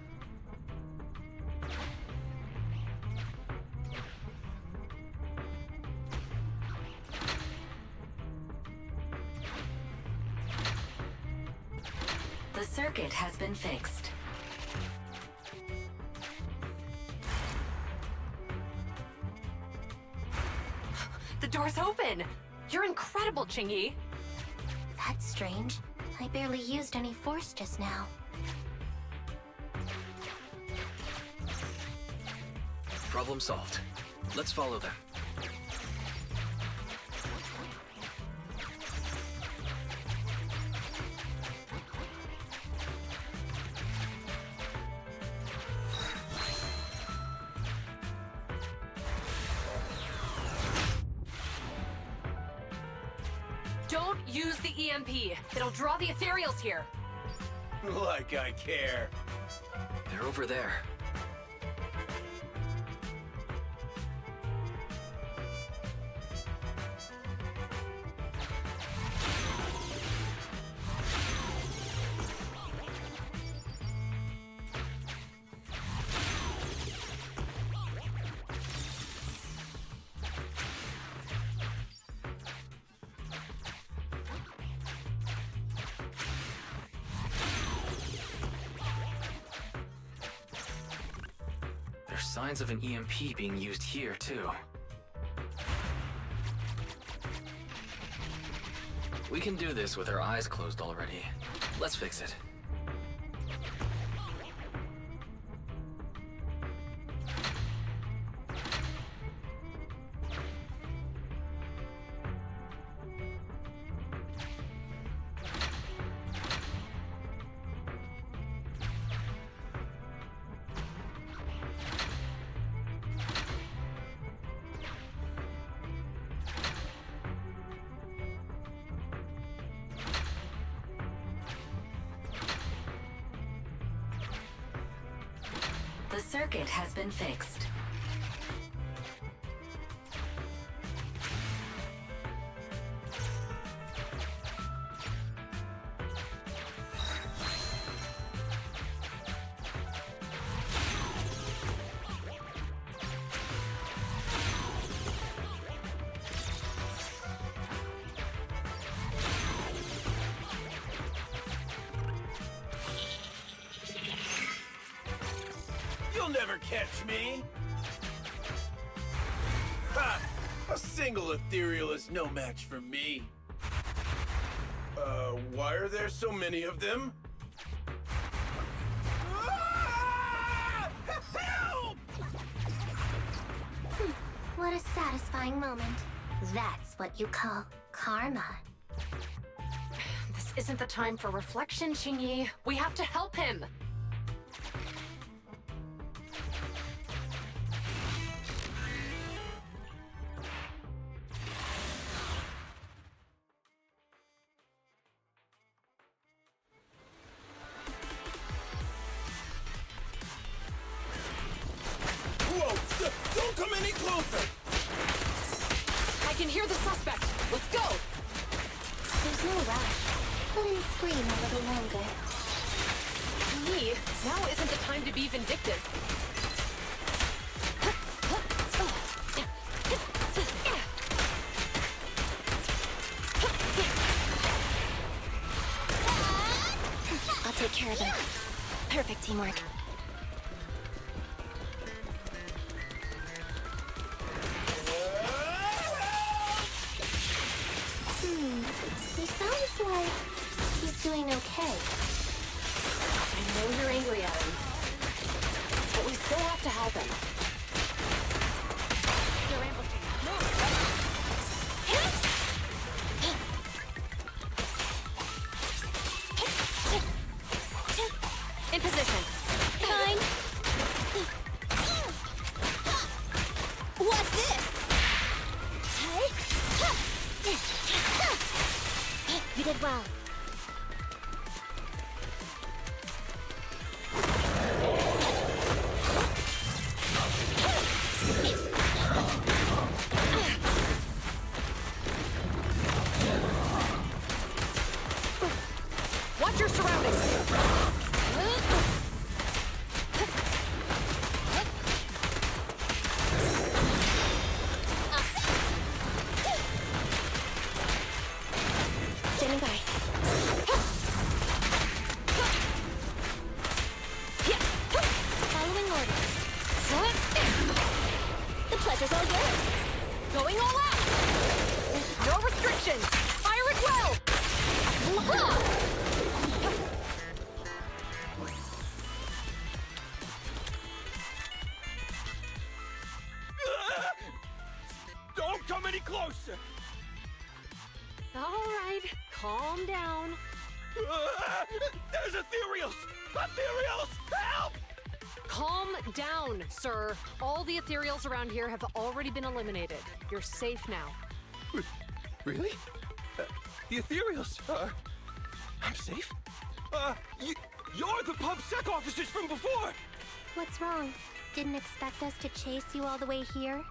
The circuit has been fixed. The door's open! You're incredible, Qingyi! That's strange. I barely used any force just now. Problem solved. Let's follow them. Don't use the EMP. It'll draw the ethereals here. Like I care. They're over there. There's signs of an EMP being used here, too. We can do this with our eyes closed already. Let's fix it. The circuit has been fixed. You'll never catch me! Ha! A single ethereal is no match for me. Why are there so many of them? Ah! Help! What a satisfying moment. That's what you call karma. This isn't the time for reflection, Qingyi. We have to help him. Whoa! Don't come any closer! I can hear the suspect. Let's go! There's no rush. Let him scream a little longer. Me? Now isn't the time to be vindictive. I'll take care of him. Perfect teamwork. He sounds like he's doing okay. I know you're angry at him, but we still have to help him. You're able to in position. Fine. What's this? You did well. Watch your surroundings. Standing by. Following orders. The pleasure's all yours. Going all out. No restrictions. Fire it well. right. Calm down. There's ethereals! Ethereals! Help! Calm down, sir. All the ethereals around here have already been eliminated. You're safe now. Really? The ethereals are... I'm safe? You're the PubSec officers from before! What's wrong? Didn't expect us to chase you all the way here?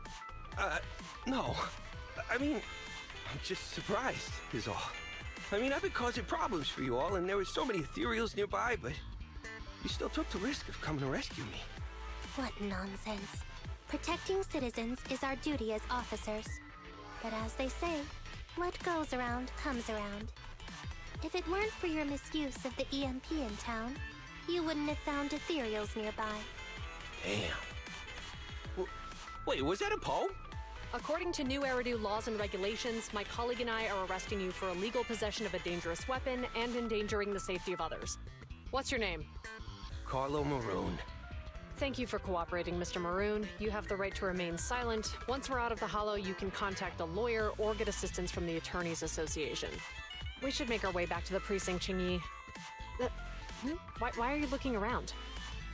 No. I mean, I'm just surprised, is all. I mean, I've been causing problems for you all, and there were so many ethereals nearby, but you still took the risk of coming to rescue me. What nonsense. Protecting citizens is our duty as officers. But as they say, what goes around comes around. If it weren't for your misuse of the EMP in town, you wouldn't have found ethereals nearby. Damn. Wait, was that a poem? According to new Eridu laws and regulations, my colleague and I are arresting you for illegal possession of a dangerous weapon and endangering the safety of others. What's your name? Carlo Maroon. Thank you for cooperating, Mr. Maroon. You have the right to remain silent. Once we're out of the Hollow, you can contact a lawyer or get assistance from the Attorneys Association. We should make our way back to the precinct, Qingyi. Why are you looking around?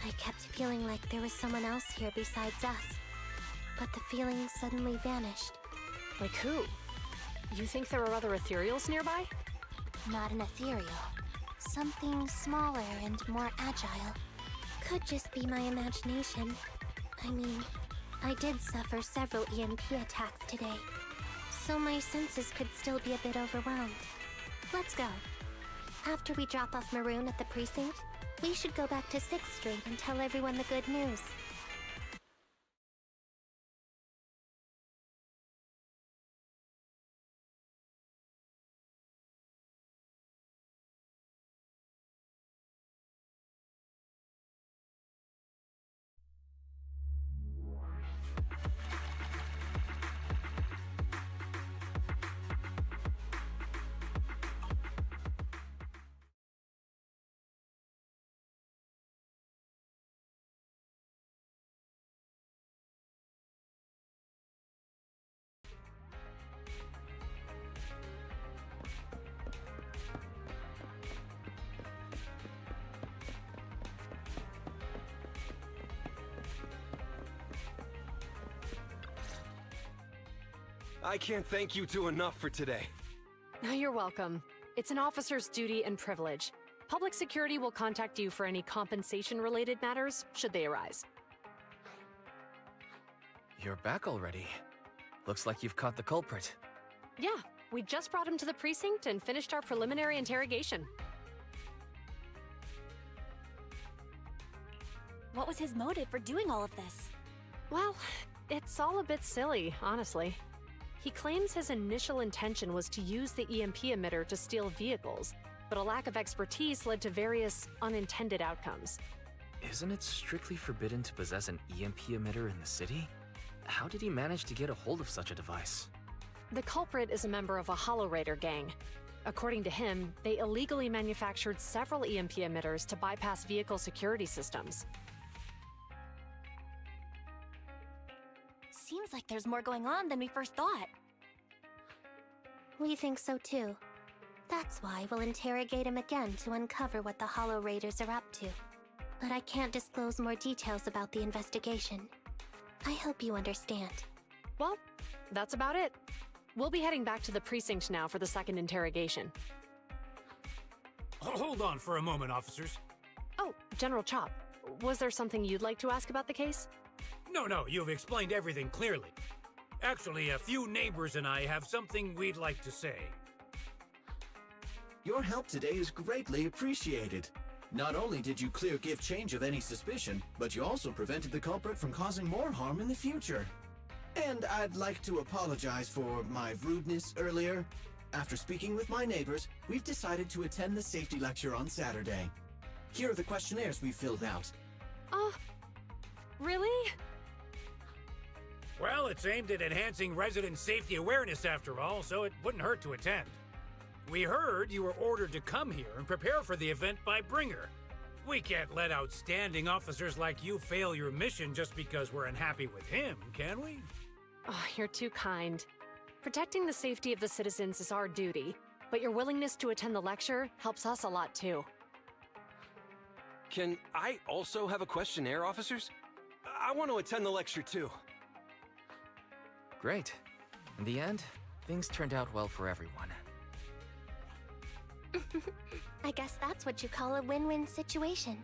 I kept feeling like there was someone else here besides us. But the feeling suddenly vanished. Like who? You think there are other ethereals nearby? Not an ethereal. Something smaller and more agile. Could just be my imagination. I mean, I did suffer several EMP attacks today, so my senses could still be a bit overwhelmed. Let's go. After we drop off Maroon at the precinct, we should go back to 6th Street and tell everyone the good news. I can't thank you two enough for today. You're welcome. It's an officer's duty and privilege. Public security will contact you for any compensation-related matters, should they arise. You're back already. Looks like you've caught the culprit. Yeah, we just brought him to the precinct and finished our preliminary interrogation. What was his motive for doing all of this? Well, it's all a bit silly, honestly. He claims his initial intention was to use the EMP emitter to steal vehicles, but a lack of expertise led to various unintended outcomes. Isn't it strictly forbidden to possess an EMP emitter in the city? How did he manage to get a hold of such a device? The culprit is a member of a Hollow Raider gang. According to him, they illegally manufactured several EMP emitters to bypass vehicle security systems. Seems like there's more going on than we first thought. We think so too. That's why we'll interrogate him again to uncover what the Hollow Raiders are up to. But I can't disclose more details about the investigation. I hope you understand. Well, that's about it. We'll be heading back to the precinct now for the second interrogation. Hold on for a moment, officers. Oh, General Chop, was there something you'd like to ask about the case? No, you've explained everything clearly. Actually, a few neighbors and I have something we'd like to say. Your help today is greatly appreciated. Not only did you clear Give Change of any suspicion, but you also prevented the culprit from causing more harm in the future. And I'd like to apologize for my rudeness earlier. After speaking with my neighbors, we've decided to attend the safety lecture on Saturday. Here are the questionnaires we filled out. Really? Well, it's aimed at enhancing resident safety awareness after all, so it wouldn't hurt to attend. We heard you were ordered to come here and prepare for the event by Bringer. We can't let outstanding officers like you fail your mission just because we're unhappy with him, can we? Oh, you're too kind. Protecting the safety of the citizens is our duty, but your willingness to attend the lecture helps us a lot too. Can I also have a questionnaire, officers? I want to attend the lecture too. Great. In the end, things turned out well for everyone. I guess that's what you call a win-win situation.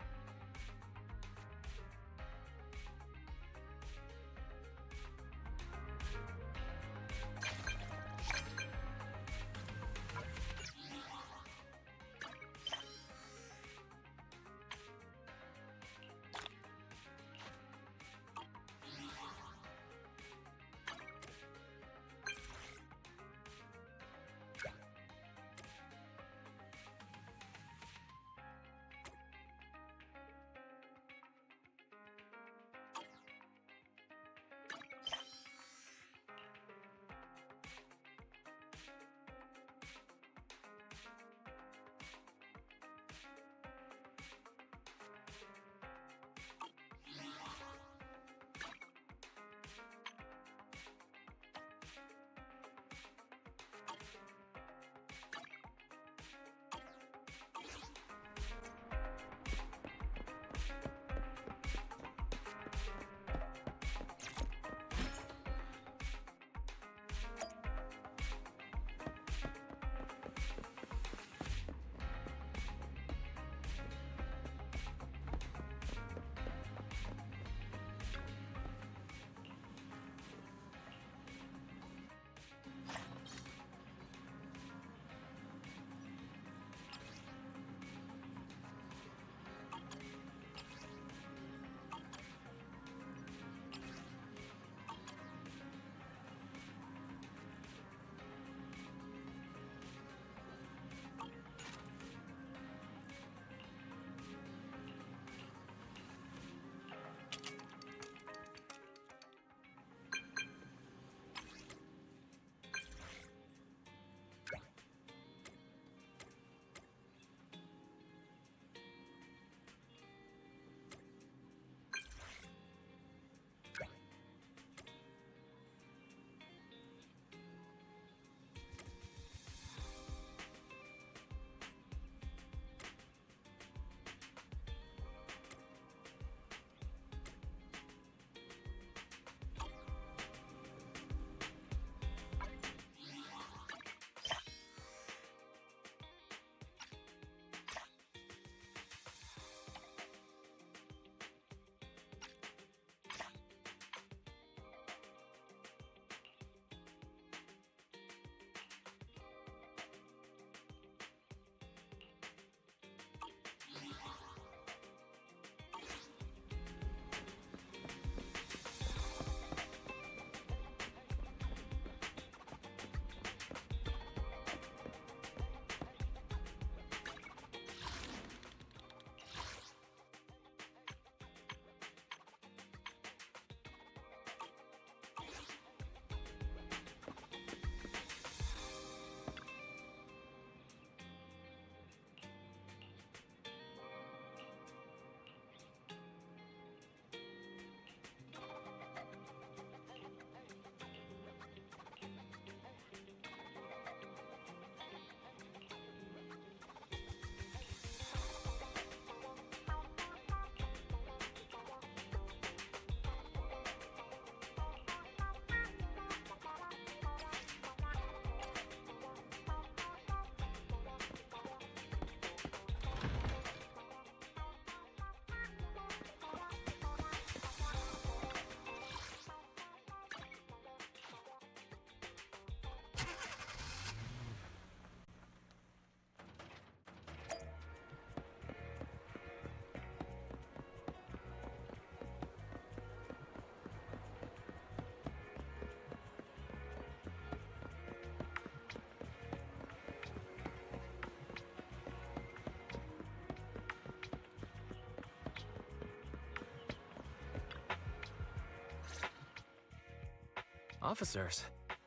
Officers,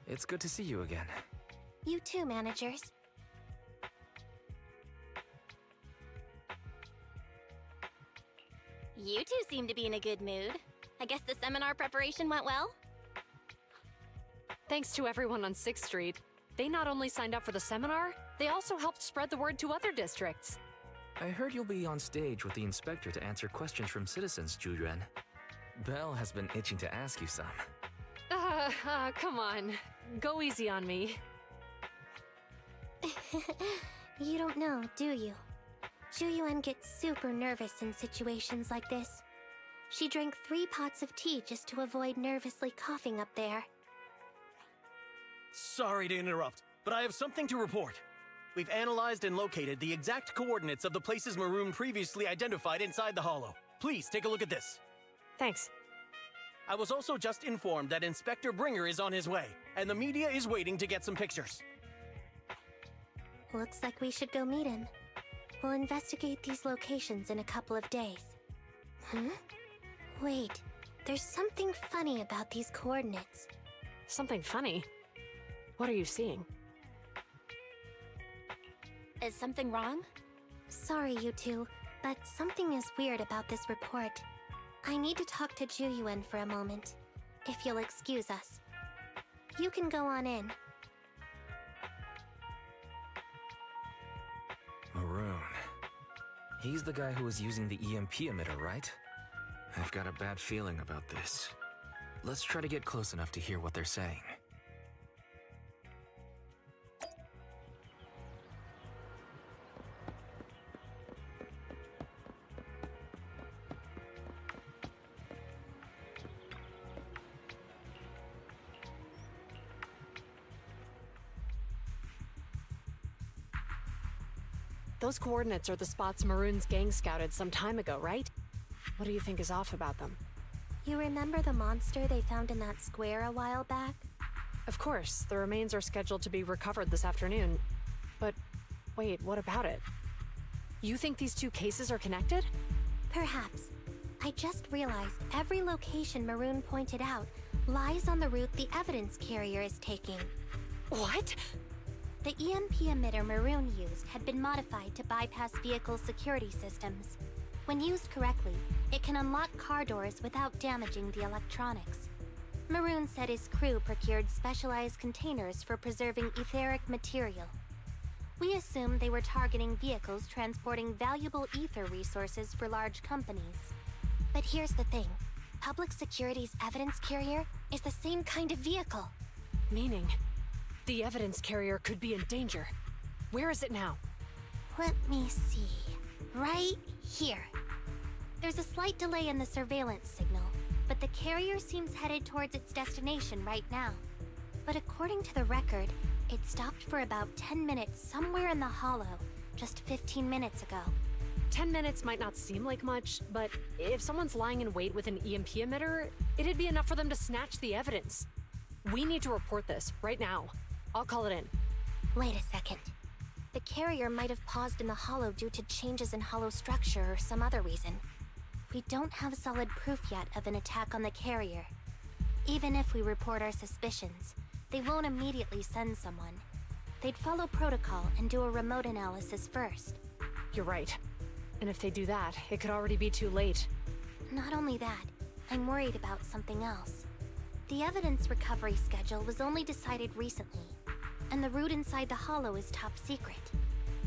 it's good to see you again. You too, managers. You two seem to be in a good mood. I guess the seminar preparation went well? Thanks to everyone on 6th Street. They not only signed up for the seminar, They also helped spread the word to other districts. I heard you'll be on stage with the inspector to answer questions from citizens, Zhu Yuan. Belle has been itching to ask you some. Come on. Go easy on me. You don't know, do you? Zhu Yuan gets super nervous in situations like this. She drank 3 pots of tea just to avoid nervously coughing up there. Sorry to interrupt, but I have something to report. We've analyzed and located the exact coordinates of the places Maroon previously identified inside the Hollow. Please take a look at this. Thanks. I was also just informed that Inspector Bringer is on his way, and the media is waiting to get some pictures. Looks like we should go meet him. We'll investigate these locations in a couple of days. Wait, there's something funny about these coordinates. Something funny? What are you seeing? Is something wrong? Sorry, you two, but something is weird about this report. I need to talk to Zhu Yuan for a moment, if you'll excuse us. You can go on in. Maroon. He's the guy who was using the EMP emitter, right? I've got a bad feeling about this. Let's try to get close enough to hear what they're saying. Those coordinates are the spots Maroon's gang scouted some time ago, right? What do you think is off about them? You remember the monster they found in that square a while back? Of course, the remains are scheduled to be recovered this afternoon. But wait, what about it? You think these 2 cases are connected? Perhaps. I just realized every location Maroon pointed out lies on the route the evidence carrier is taking. What? The EMP emitter Maroon used had been modified to bypass vehicle security systems. When used correctly, it can unlock car doors without damaging the electronics. Maroon said his crew procured specialized containers for preserving etheric material. We assumed they were targeting vehicles transporting valuable ether resources for large companies. But here's the thing. Public Security's evidence carrier is the same kind of vehicle. Meaning, the evidence carrier could be in danger. Where is it now? Let me see. Right here. There's a slight delay in the surveillance signal, but the carrier seems headed towards its destination right now. But according to the record, it stopped for about 10 minutes somewhere in the Hollow, just 15 minutes ago. 10 minutes might not seem like much, but if someone's lying in wait with an EMP emitter, it'd be enough for them to snatch the evidence. We need to report this right now. I'll call it in. Wait a second. The carrier might have paused in the Hollow due to changes in Hollow structure or some other reason. We don't have solid proof yet of an attack on the carrier. Even if we report our suspicions, they won't immediately send someone. They'd follow protocol and do a remote analysis first. You're right. And if they do that, it could already be too late. Not only that, I'm worried about something else. The evidence recovery schedule was only decided recently, and the route inside the Hollow is top secret.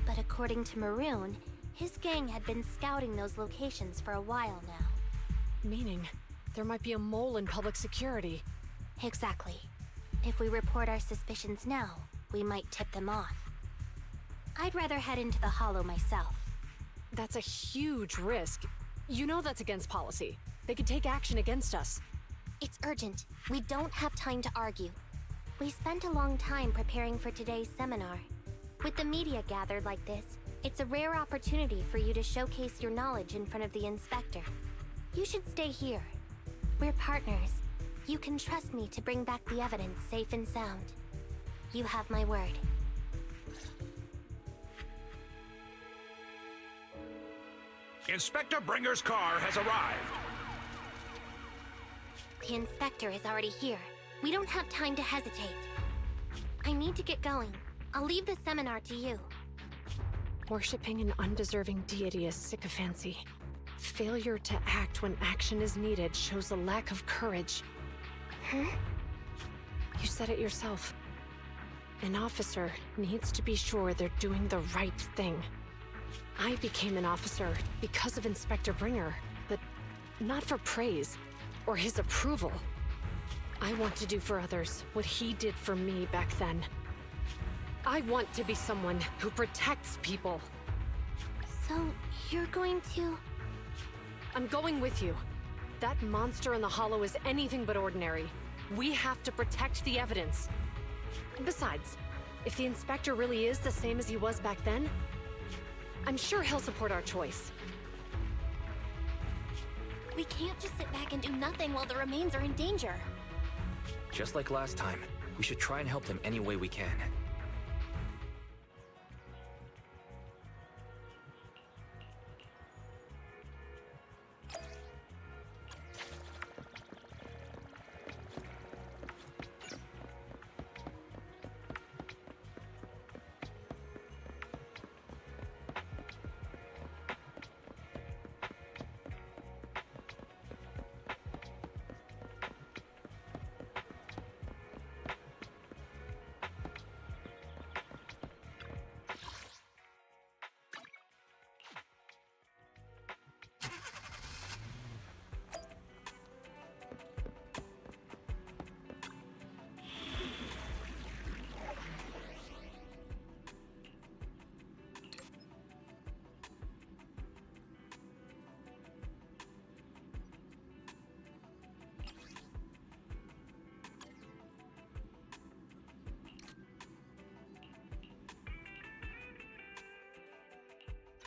But according to Maroon, his gang had been scouting those locations for a while now. Meaning, there might be a mole in public security. Exactly. If we report our suspicions now, we might tip them off. I'd rather head into the Hollow myself. That's a huge risk. You know that's against policy. They could take action against us. It's urgent. We don't have time to argue. We spent a long time preparing for today's seminar. With the media gathered like this, it's a rare opportunity for you to showcase your knowledge in front of the inspector. You should stay here. We're partners. You can trust me to bring back the evidence safe and sound. You have my word. Inspector Bringer's car has arrived. The inspector is already here. We don't have time to hesitate. I need to get going. I'll leave the seminar to you. Worshipping an undeserving deity is sycophancy. Failure to act when action is needed shows a lack of courage. Huh? You said it yourself. An officer needs to be sure they're doing the right thing. I became an officer because of Inspector Bringer, but not for praise or his approval. I want to do for others what he did for me back then. I want to be someone who protects people. So, you're going to... I'm going with you. That monster in the hollow is anything but ordinary. We have to protect the evidence. Besides, if the inspector really is the same as he was back then, I'm sure he'll support our choice. We can't just sit back and do nothing while the remains are in danger. Just like last time, we should try and help them any way we can.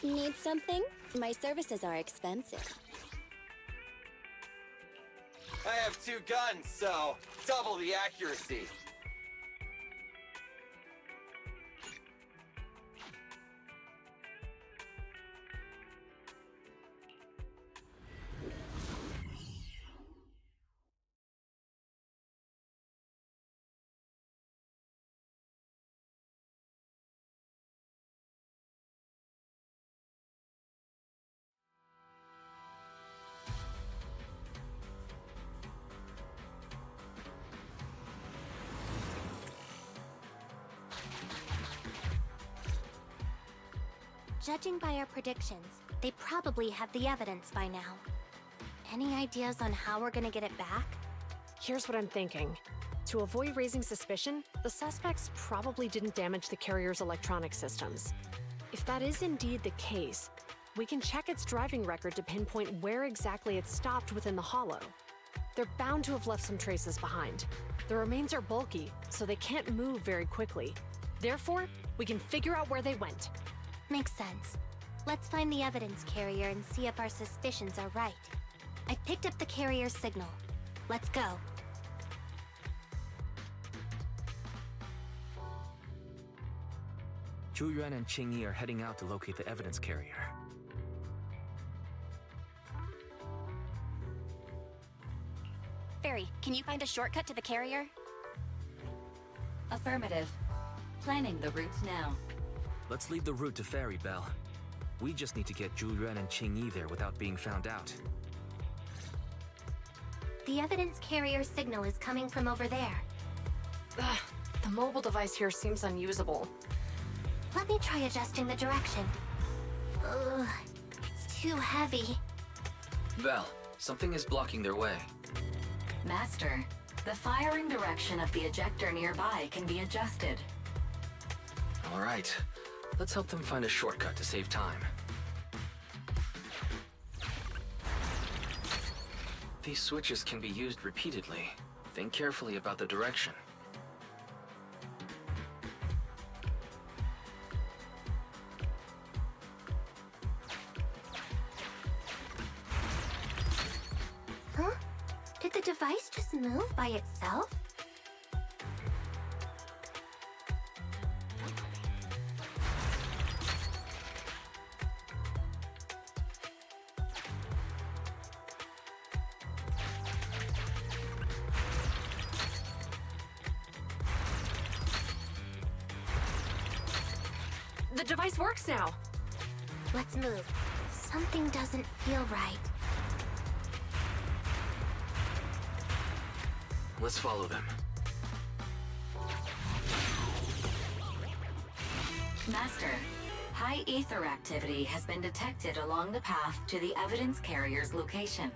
Need something? My services are expensive. I have 2 guns, so double the accuracy. Judging by our predictions, they probably have the evidence by now. Any ideas on how we're gonna get it back? Here's what I'm thinking. To avoid raising suspicion, the suspects probably didn't damage the carrier's electronic systems. If that is indeed the case, we can check its driving record to pinpoint where exactly it stopped within the hollow. They're bound to have left some traces behind. The remains are bulky, so they can't move very quickly. Therefore, we can figure out where they went. Makes sense. Let's find the evidence carrier and see if our suspicions are right. I've picked up the carrier's signal. Let's go. Zhu Yuan and Qingyi are heading out to locate the evidence carrier. Fairy, can you find a shortcut to the carrier? Affirmative. Planning the route now. Let's lead the route to Fairy Bell. We just need to get Zhu Yuan and Qingyi there without being found out. The evidence carrier signal is coming from over there. Ugh, the mobile device here seems unusable. Let me try adjusting the direction. Ugh, it's too heavy. Bell, something is blocking their way. Master, the firing direction of the ejector nearby can be adjusted. All right. Let's help them find a shortcut to save time. These switches can be used repeatedly. Think carefully about the direction. Huh? Did the device just move by itself? The device works now. Let's move. Something doesn't feel right. Let's follow them. Master, high ether activity has been detected along the path to the evidence carrier's location.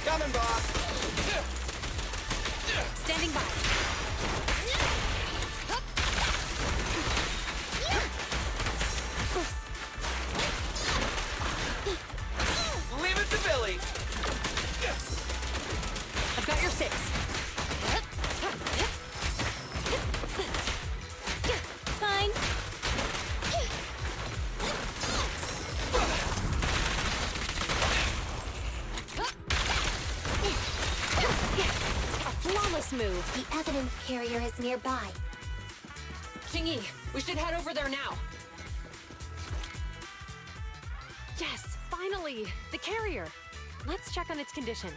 Coming, boss! Standing by. Leave it to Billy! I've got your six. Fine. A flawless move. The evidence carrier is nearby. Qingyi, we should head over there now. Yes, finally! The carrier! Let's check on its condition.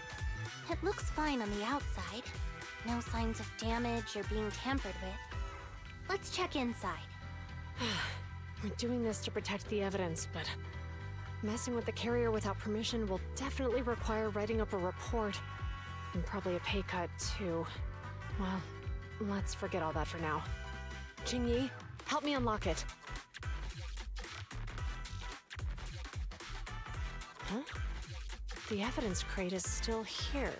It looks fine on the outside. No signs of damage or being tampered with. Let's check inside. We're doing this to protect the evidence, but messing with the carrier without permission will definitely require writing up a report. And probably a pay cut, too. Well, let's forget all that for now. Qingyi, help me unlock it. Huh? The evidence crate is still here.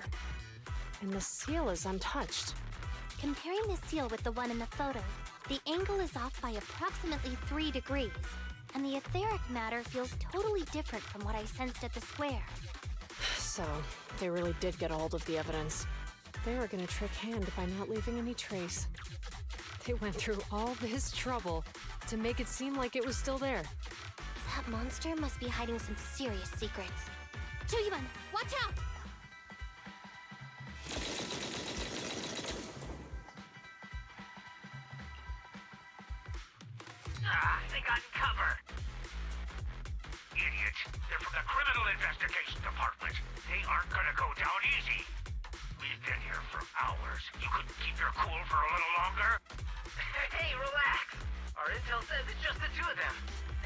And the seal is untouched. Comparing the seal with the one in the photo, the angle is off by approximately 3 degrees, and the etheric matter feels totally different from what I sensed at the square. So, they really did get a hold of the evidence. They were gonna trick Hand by not leaving any trace. They went through all this trouble to make it seem like it was still there. That monster must be hiding some serious secrets. Zhu Yuan, watch out! They got cover. Idiots. They're from the Criminal Investigation Department. They aren't gonna go down easy. We've been here for hours. You couldn't keep your cool for a little longer? Hey, relax. Our intel says it's just the two of them.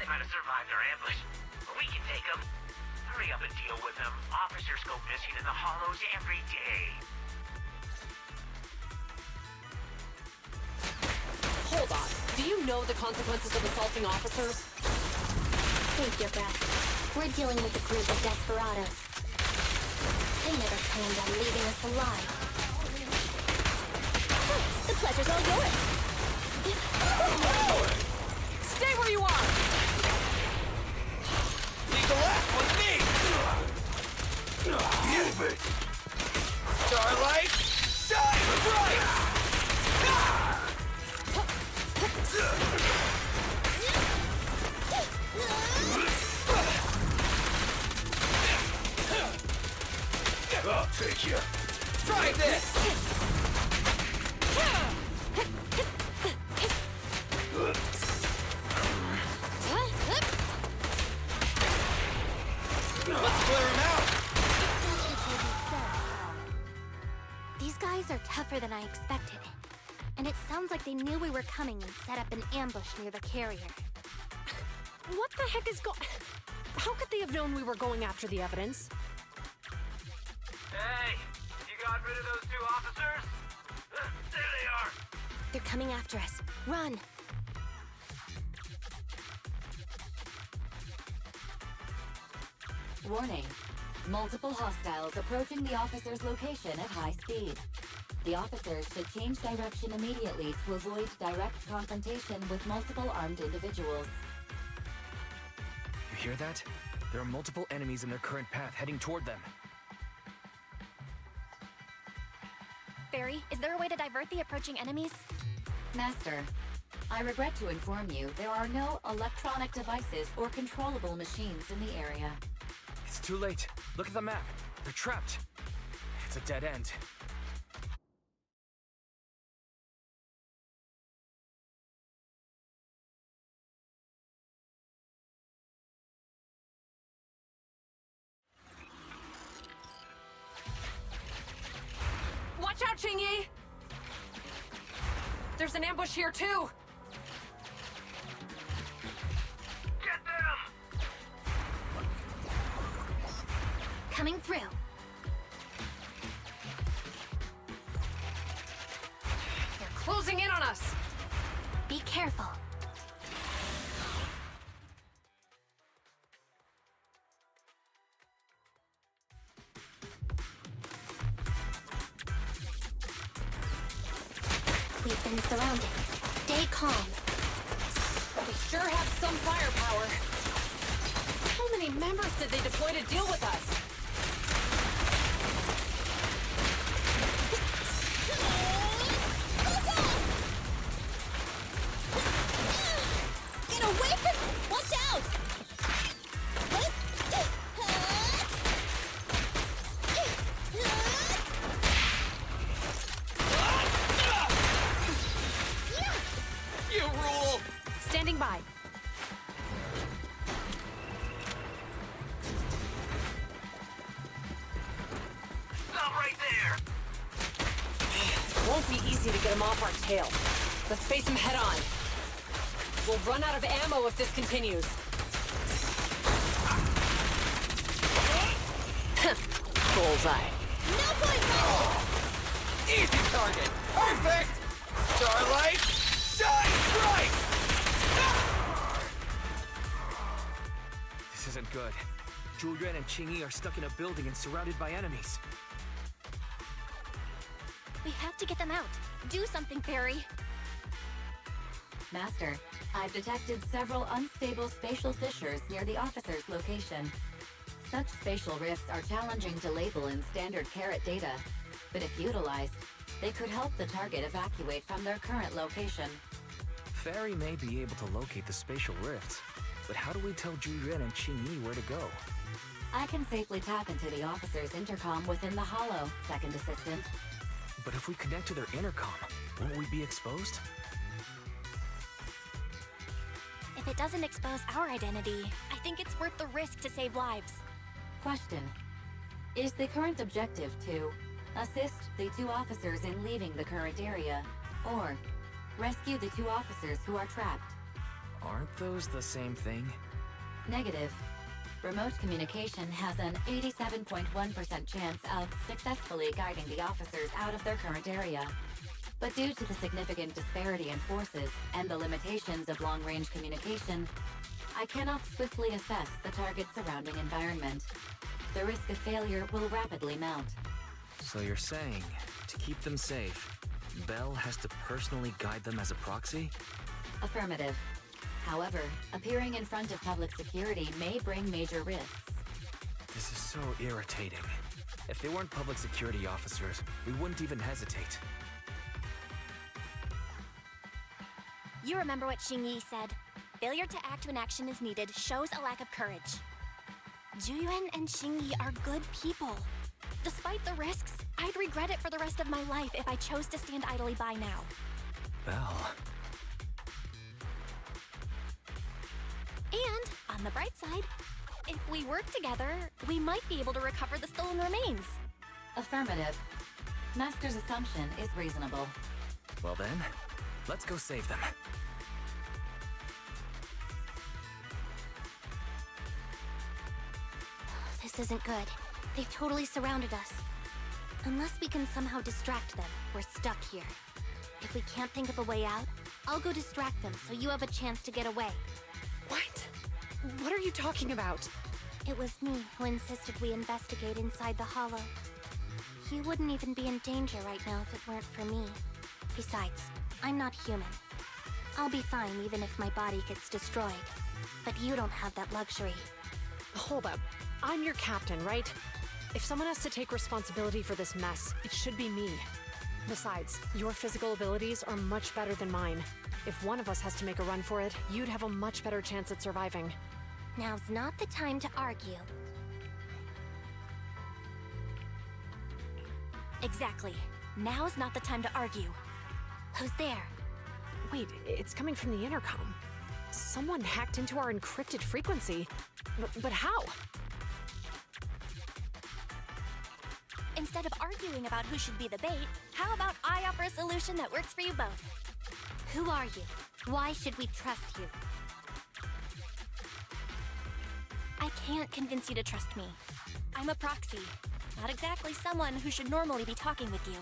They might have survived our ambush, but we can take them. Hurry up and deal with them. Officers go missing in the hollows every day. Hold on. Do you know the consequences of assaulting officers? Save your breath. We're dealing with a group of desperados. They never planned on leaving us alive. The pleasure's all yours. Stay where you are! Leave the last one to me! Move it! Starlight, shine bright! I'll take you. Try this! Let's clear him out! These guys are tougher than I expected. And it sounds like they knew we were coming and set up an ambush near the carrier. What the heck is How could they have known we were going after the evidence? Hey, you got rid of those two officers? There they are. They're coming after us. Run! Warning. Multiple hostiles approaching the officer's location at high speed. The officers should change direction immediately to avoid direct confrontation with multiple armed individuals. You hear that? There are multiple enemies in their current path heading toward them. Barry, is there a way to divert the approaching enemies? Master, I regret to inform you there are no electronic devices or controllable machines in the area. It's too late. Look at the map. They're trapped. It's a dead end. There's an ambush here, too! Get them! Coming through. They're closing in on us! Be careful. We've been surrounded. Stay calm. They sure have some firepower. How many members did they deploy to deal with us? Get away from... Watch out! You rule! Standing by. Stop right there! Won't be easy to get them off our tail. Let's face them head on. We'll run out of ammo if this continues. Bullseye. No point, Rebel! Easy target! Perfect! Starlight, shine bright! This isn't good. Zhu Yuan and Qingyi are stuck in a building and surrounded by enemies. We have to get them out. Do something, Barry. Master, I've detected several unstable spatial fissures near the officer's location. Such spatial rifts are challenging to label in standard carat data, but if utilized, they could help the target evacuate from their current location. Fairy may be able to locate the spatial rifts, but how do we tell Zhu Yuan and Qingyi where to go? I can safely tap into the officer's intercom within the hollow, Second Assistant. But if we connect to their intercom, won't we be exposed? If it doesn't expose our identity, I think it's worth the risk to save lives. Question. Is the current objective to assist the two officers in leaving the current area, or rescue the two officers who are trapped? Aren't those the same thing? Negative. Remote communication has an 87.1% chance of successfully guiding the officers out of their current area. But due to the significant disparity in forces and the limitations of long-range communication, I cannot swiftly assess the target's surrounding environment. The risk of failure will rapidly mount. So you're saying, to keep them safe, Belle has to personally guide them as a proxy? Affirmative. However, appearing in front of public security may bring major risks. This is so irritating. If they weren't public security officers, we wouldn't even hesitate. You remember what Qingyi said? Failure to act when action is needed shows a lack of courage. Zhu Yuan and Qingyi are good people. Despite the risks, I'd regret it for the rest of my life if I chose to stand idly by now. Belle. And, on the bright side, if we work together, we might be able to recover the stolen remains. Affirmative. Master's assumption is reasonable. Well then, let's go save them. This isn't good. They've totally surrounded us. Unless we can somehow distract them, we're stuck here. If we can't think of a way out, I'll go distract them so you have a chance to get away. What? What are you talking about? It was me who insisted we investigate inside the hollow. You wouldn't even be in danger right now if it weren't for me. Besides, I'm not human. I'll be fine even if my body gets destroyed. But you don't have that luxury. Hold up. I'm your captain, right? If someone has to take responsibility for this mess, it should be me. Besides, your physical abilities are much better than mine. If one of us has to make a run for it, you'd have a much better chance at surviving. Now's not the time to argue. Exactly. Now's not the time to argue. Who's there? Wait, it's coming from the intercom. Someone hacked into our encrypted frequency. But how? Instead of arguing about who should be the bait, how about I offer a solution that works for you both? Who are you? Why should we trust you? I can't convince you to trust me. I'm a proxy, not exactly someone who should normally be talking with you.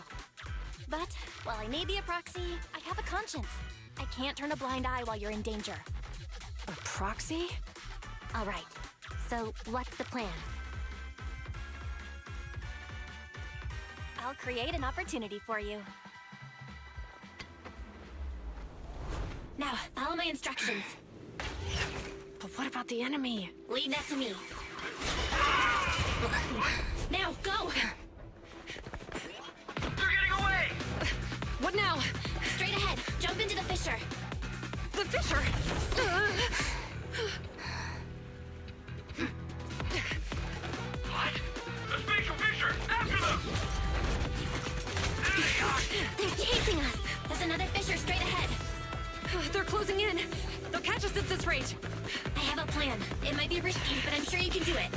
But while I may be a proxy, I have a conscience. I can't turn a blind eye while you're in danger. A proxy? All right. So, what's the plan? I'll create an opportunity for you. Now, follow my instructions. But what about the enemy? Leave that to me. Now, go! They're getting away! What now? Straight ahead. Jump into the fissure. The fissure? What? A spatial fissure! After them! There they are! They're chasing us! There's another fissure straight ahead. They're closing in. They'll catch us at this rate. I have a plan. It might be risky, but I'm sure you can do it.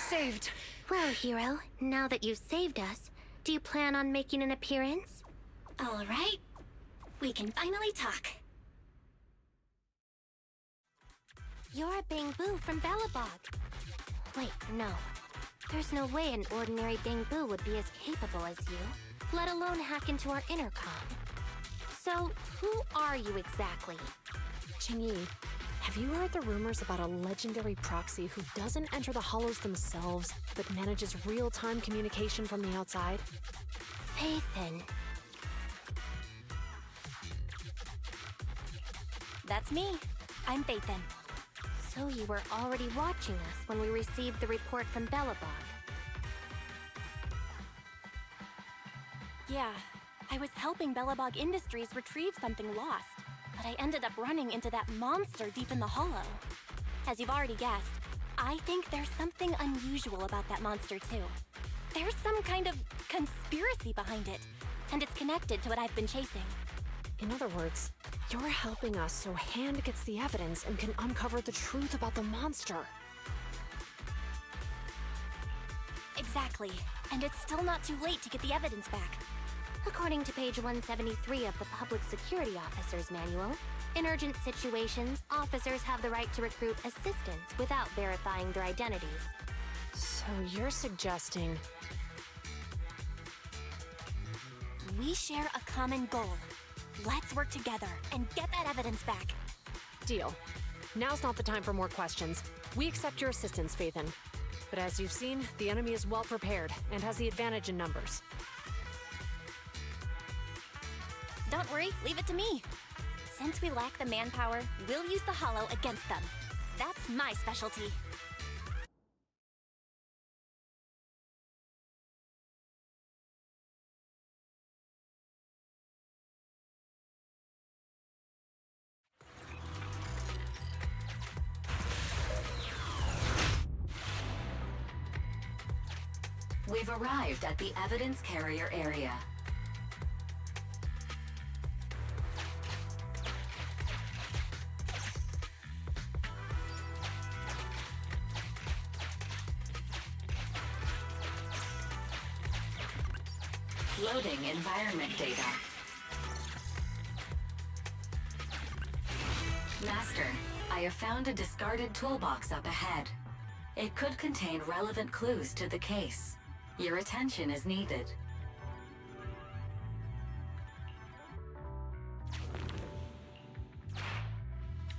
Saved. Well, hero, now that you've saved us, do you plan on making an appearance? All right. We can finally talk. You're a Bangbu from Belobog. Wait, no. There's no way an ordinary Bangbu would be as capable as you, let alone hack into our intercom. So, who are you exactly? Qingyi, have you heard the rumors about a legendary proxy who doesn't enter the hollows themselves, but manages real-time communication from the outside? Faithin. That's me. I'm Faithin. So you were already watching us when we received the report from Belobog. Yeah, I was helping Belobog Industries retrieve something lost, but I ended up running into that monster deep in the hollow. As you've already guessed, I think there's something unusual about that monster too. There's some kind of conspiracy behind it, and it's connected to what I've been chasing. In other words, you're helping us so Hand gets the evidence and can uncover the truth about the monster. Exactly, and it's still not too late to get the evidence back. According to page 173 of the Public Security Officer's Manual, in urgent situations, officers have the right to recruit assistants without verifying their identities. So you're suggesting... We share a common goal. Let's work together and get that evidence back. Deal. Now's not the time for more questions. We accept your assistance, Faithin. But as you've seen, the enemy is well prepared and has the advantage in numbers. Don't worry, leave it to me. Since we lack the manpower, we'll use the hollow against them. That's my specialty. We've arrived at the evidence carrier area. Loading environment data. Master, I have found a discarded toolbox up ahead. It could contain relevant clues to the case. Your attention is needed.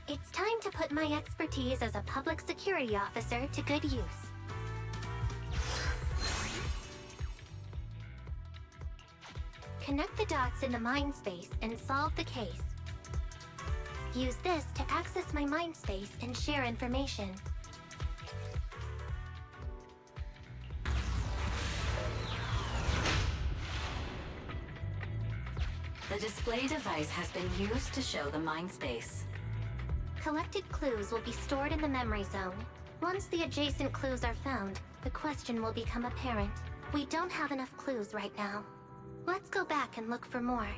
It's time to put my expertise as a public security officer to good use. Connect the dots in the mind space and solve the case. Use this to access my mind space and share information. The display device has been used to show the mind space. Collected clues will be stored in the memory zone. Once the adjacent clues are found, the question will become apparent. We don't have enough clues right now. Let's go back and look for more.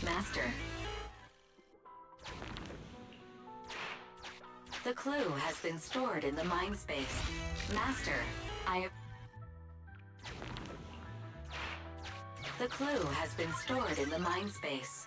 Master. The clue has been stored in the mind space. Master, The clue has been stored in the mind space.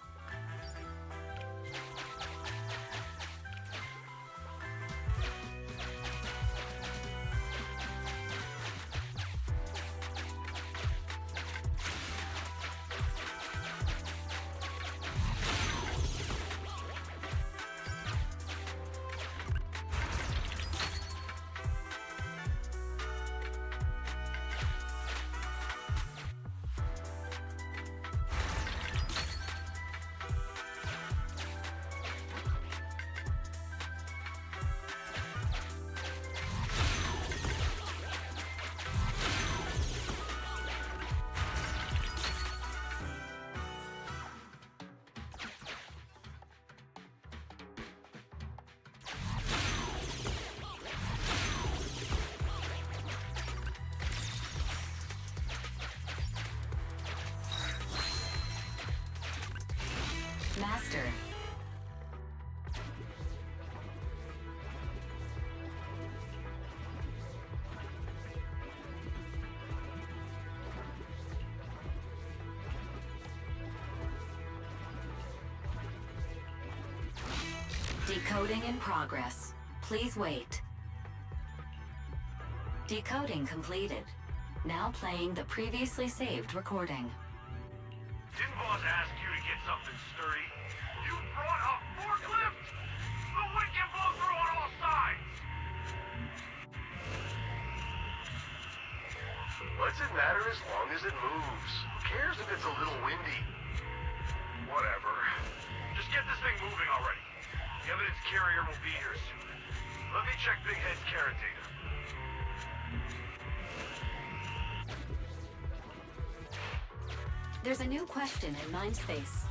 Master. Decoding in progress. Please wait. Decoding completed. Now playing the previously saved recording. Didn't boss ask you to get something sturdy? You brought a forklift? The wind can blow through on all sides! What's it matter as long as it moves? Who cares if it's a little windy? Whatever. Just get this thing moving already. The evidence carrier will be here soon. Let me check Big Head's carrot data. There's a new question in mind space.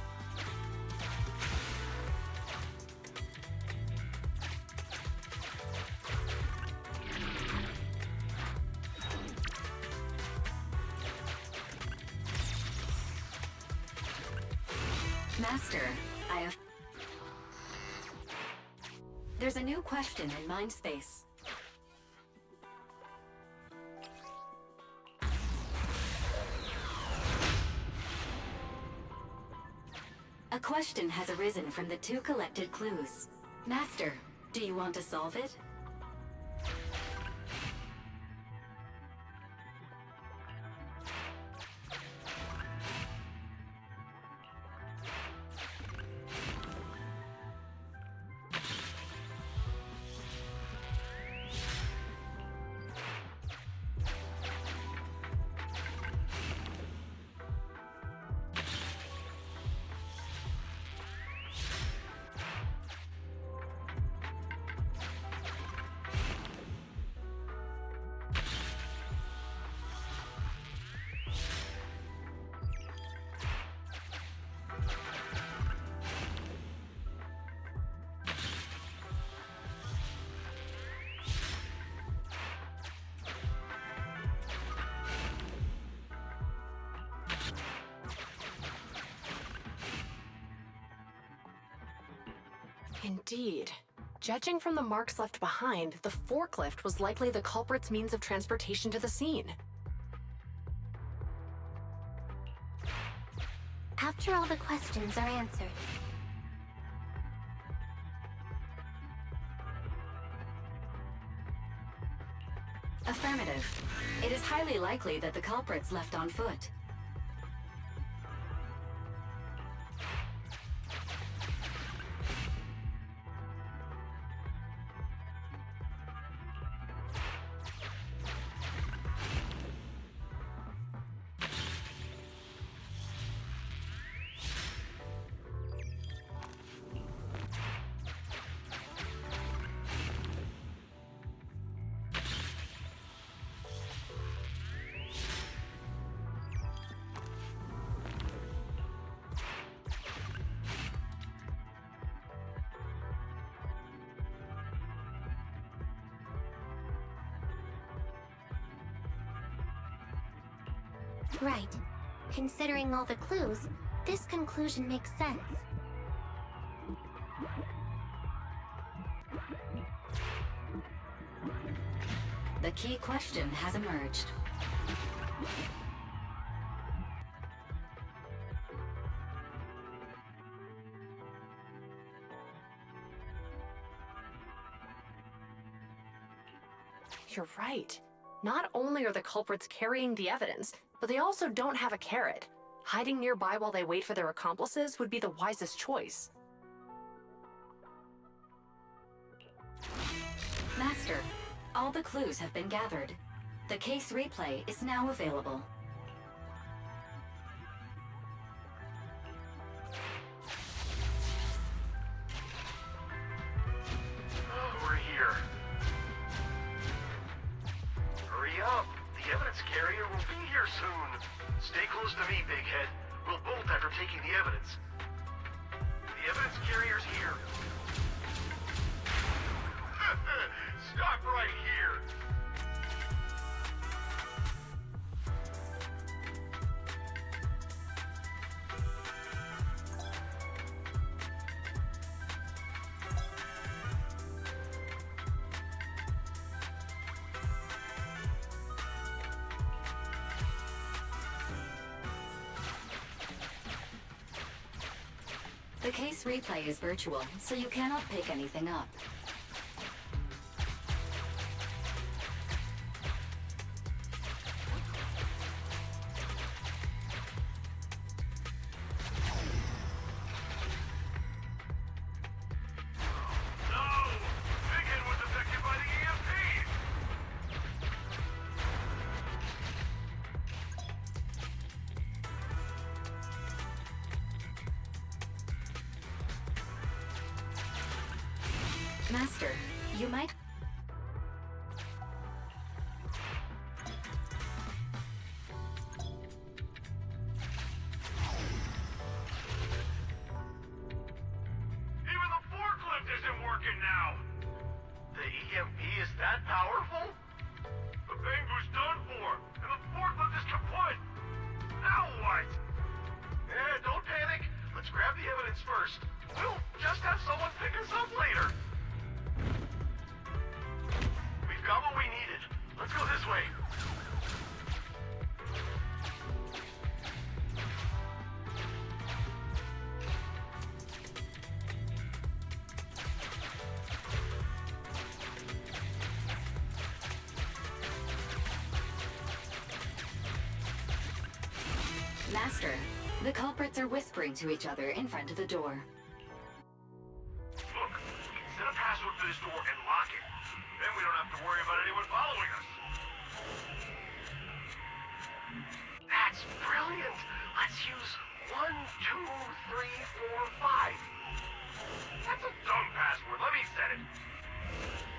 Master, There's a new question in mind space. A question has arisen from the two collected clues. Master, do you want to solve it? Indeed. Judging from the marks left behind, the forklift was likely the culprit's means of transportation to the scene. After all the questions are answered, Affirmative. It is highly likely that the culprits left on foot. Right. Considering all the clues, this conclusion makes sense. The key question has emerged. You're right. Not only are the culprits carrying the evidence, but they also don't have a carrot. Hiding nearby while they wait for their accomplices would be the wisest choice. Master, all the clues have been gathered. The case replay is now available. We're here. Hurry up! The evidence carrier will be here soon. Stay close to me, Big Head. We'll bolt after taking the evidence. The evidence carrier's here. Stop right here! The case replay is virtual, so you cannot pick anything up. Master, you might... Even the forklift isn't working now! The EMP is that powerful? The Bangu's done for, and the forklift is kaput! Now what? Don't panic. Let's grab the evidence first. We'll just have someone pick us up later. We've got what we needed. Let's go this way. Master, the culprits are whispering to each other in front of the door. Look, we can set a password for this door and lock it. Then we don't have to worry about anyone following us. That's brilliant! Let's use 1, 2, 3, 4, 5. That's a dumb password. Let me set it.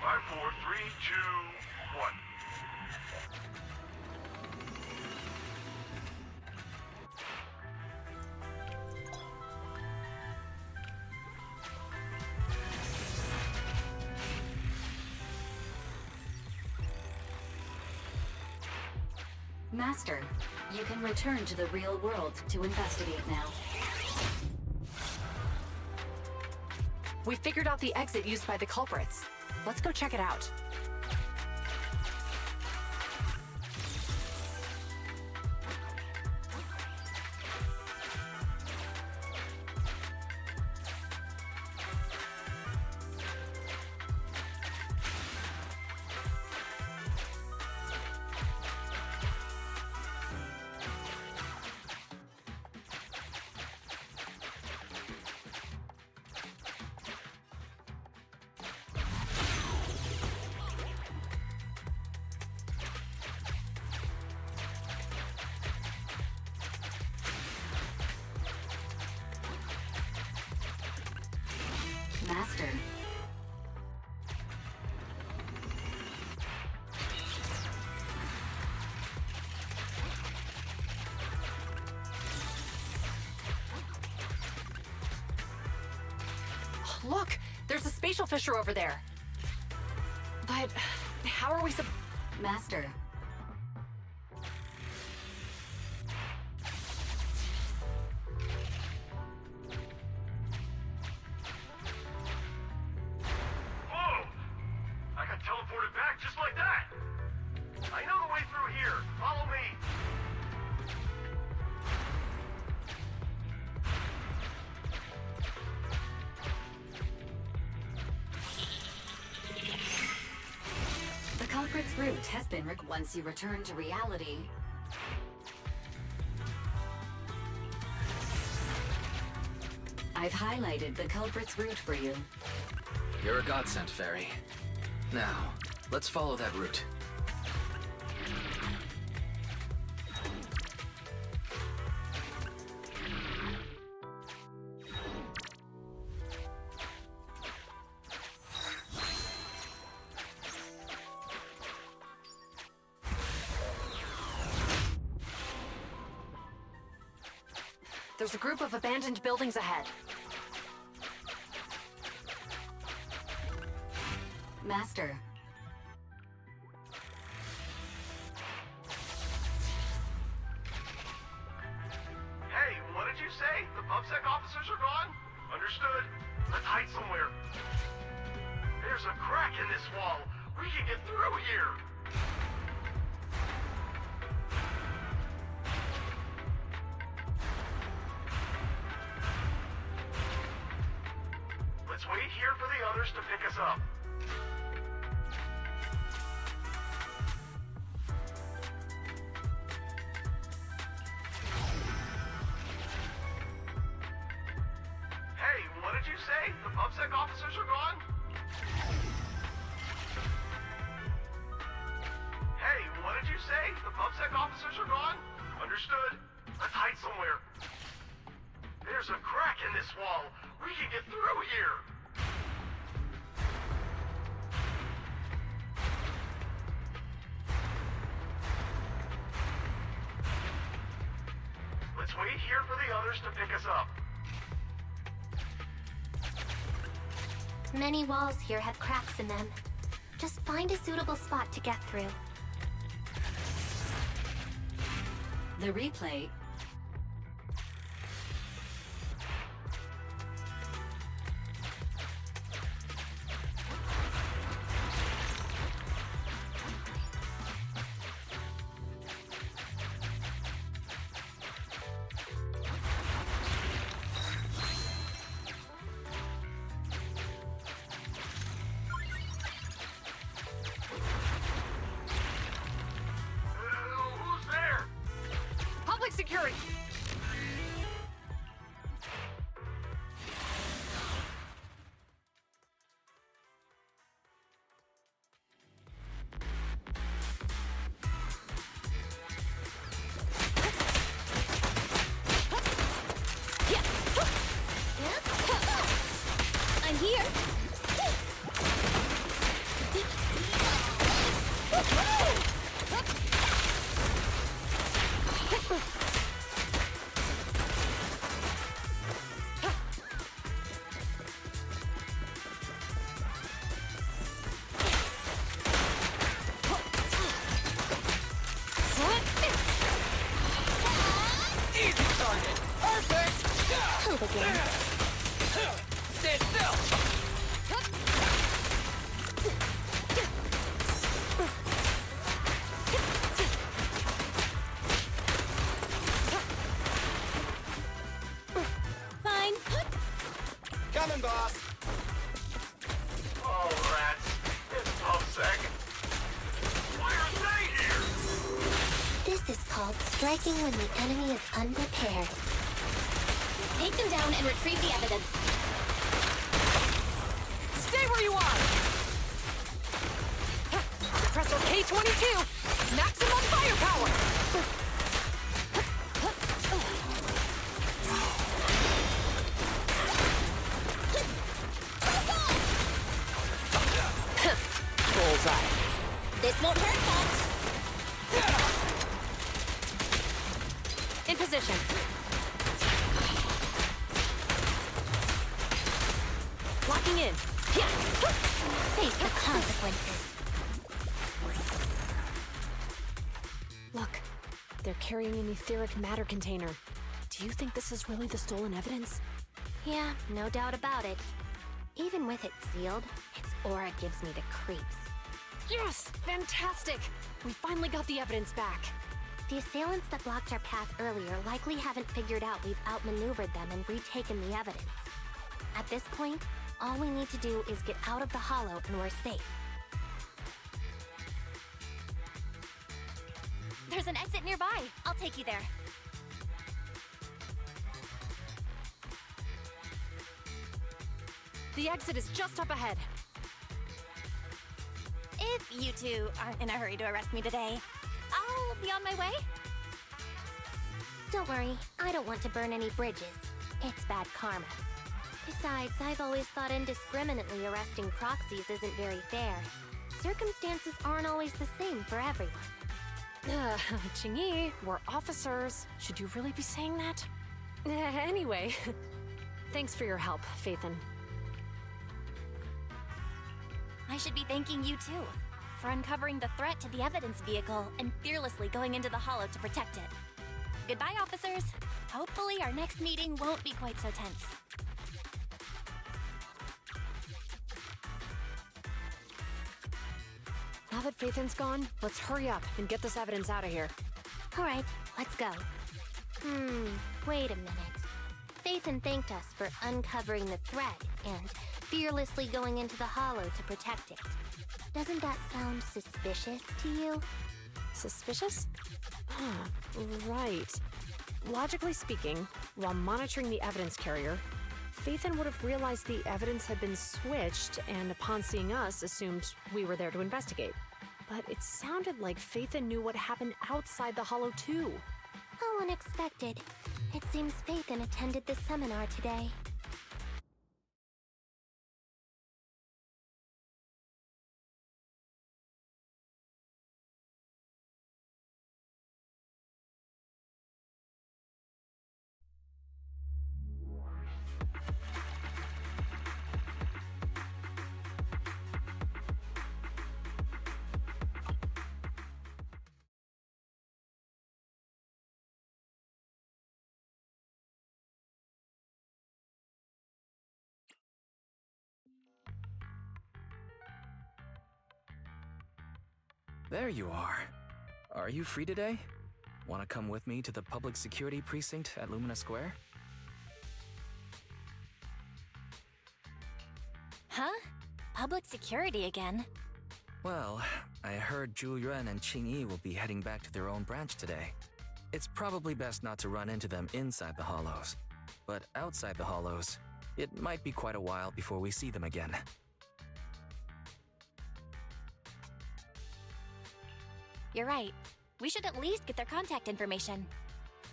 5, 4, 3, 2, 1. Master, you can return to the real world to investigate now. We figured out the exit used by the culprits. Let's go check it out. Master. Look! There's a spatial fissure over there. But how are we Master. next route has been once you return to reality. I've highlighted the culprit's route for you. You're a godsend, Fairy. Now, let's follow that route. There's a group of abandoned buildings ahead. Master. Hey, what did you say? The PubSec officers are gone? Understood. Let's hide somewhere. There's a crack in this wall. We can get through here. Let's wait here for the others to pick us up. Hey, what did you say? The PubSec officers are gone? Hey, what did you say? The PubSec officers are gone? Understood. Let's hide somewhere. There's a crack in this wall. We can get through here. Let's wait here for the others to pick us up. Many walls here have cracks in them. Just find a suitable spot to get through. The replay. Who's there? Public security! I'm here. Easy target. Perfect. Poop again. Stand still. Fine. Coming, boss. Oh, rats. It's PubSec. Why are they here? This is called striking when the enemy is unprepared. Take them down and retrieve the evidence. Stay where you are! Suppressor K-22! Maximum firepower! Bullseye. This won't hurt much. In position. Locking in. Face the consequences. Look, they're carrying an etheric matter container. Do you think this is really the stolen evidence? Yeah, no doubt about it. Even with it sealed, its aura gives me the creeps. Yes! Fantastic! We finally got the evidence back. The assailants that blocked our path earlier likely haven't figured out we've outmaneuvered them and retaken the evidence. At this point, all we need to do is get out of the hollow and we're safe. There's an exit nearby. I'll take you there. The exit is just up ahead. If you two aren't in a hurry to arrest me today, I'll be on my way. Don't worry, I don't want to burn any bridges. It's bad karma. Besides, I've always thought indiscriminately arresting proxies isn't very fair. Circumstances aren't always the same for everyone. Qingyi, we're officers. Should you really be saying that? Anyway, thanks for your help, Phaethon. I should be thanking you too, for uncovering the threat to the evidence vehicle and fearlessly going into the Hollow to protect it. Goodbye, officers. Hopefully our next meeting won't be quite so tense. Now that Phaethon's gone, let's hurry up and get this evidence out of here. All right, let's go. Wait a minute. Phaethon thanked us for uncovering the threat and fearlessly going into the Hollow to protect it. Doesn't that sound suspicious to you? Suspicious? Right. Logically speaking, while monitoring the evidence carrier, Phaethon would have realized the evidence had been switched and upon seeing us assumed we were there to investigate. But it sounded like Phaethon knew what happened outside the Hollow too. How unexpected. It seems Phaethon attended the seminar today. There you are. Are you free today? Want to come with me to the public security precinct at Lumina Square? Huh? Public security again? Well, I heard Zhu Yuan and Qingyi will be heading back to their own branch today. It's probably best not to run into them inside the Hollows. But outside the Hollows, it might be quite a while before we see them again. You're right. We should at least get their contact information.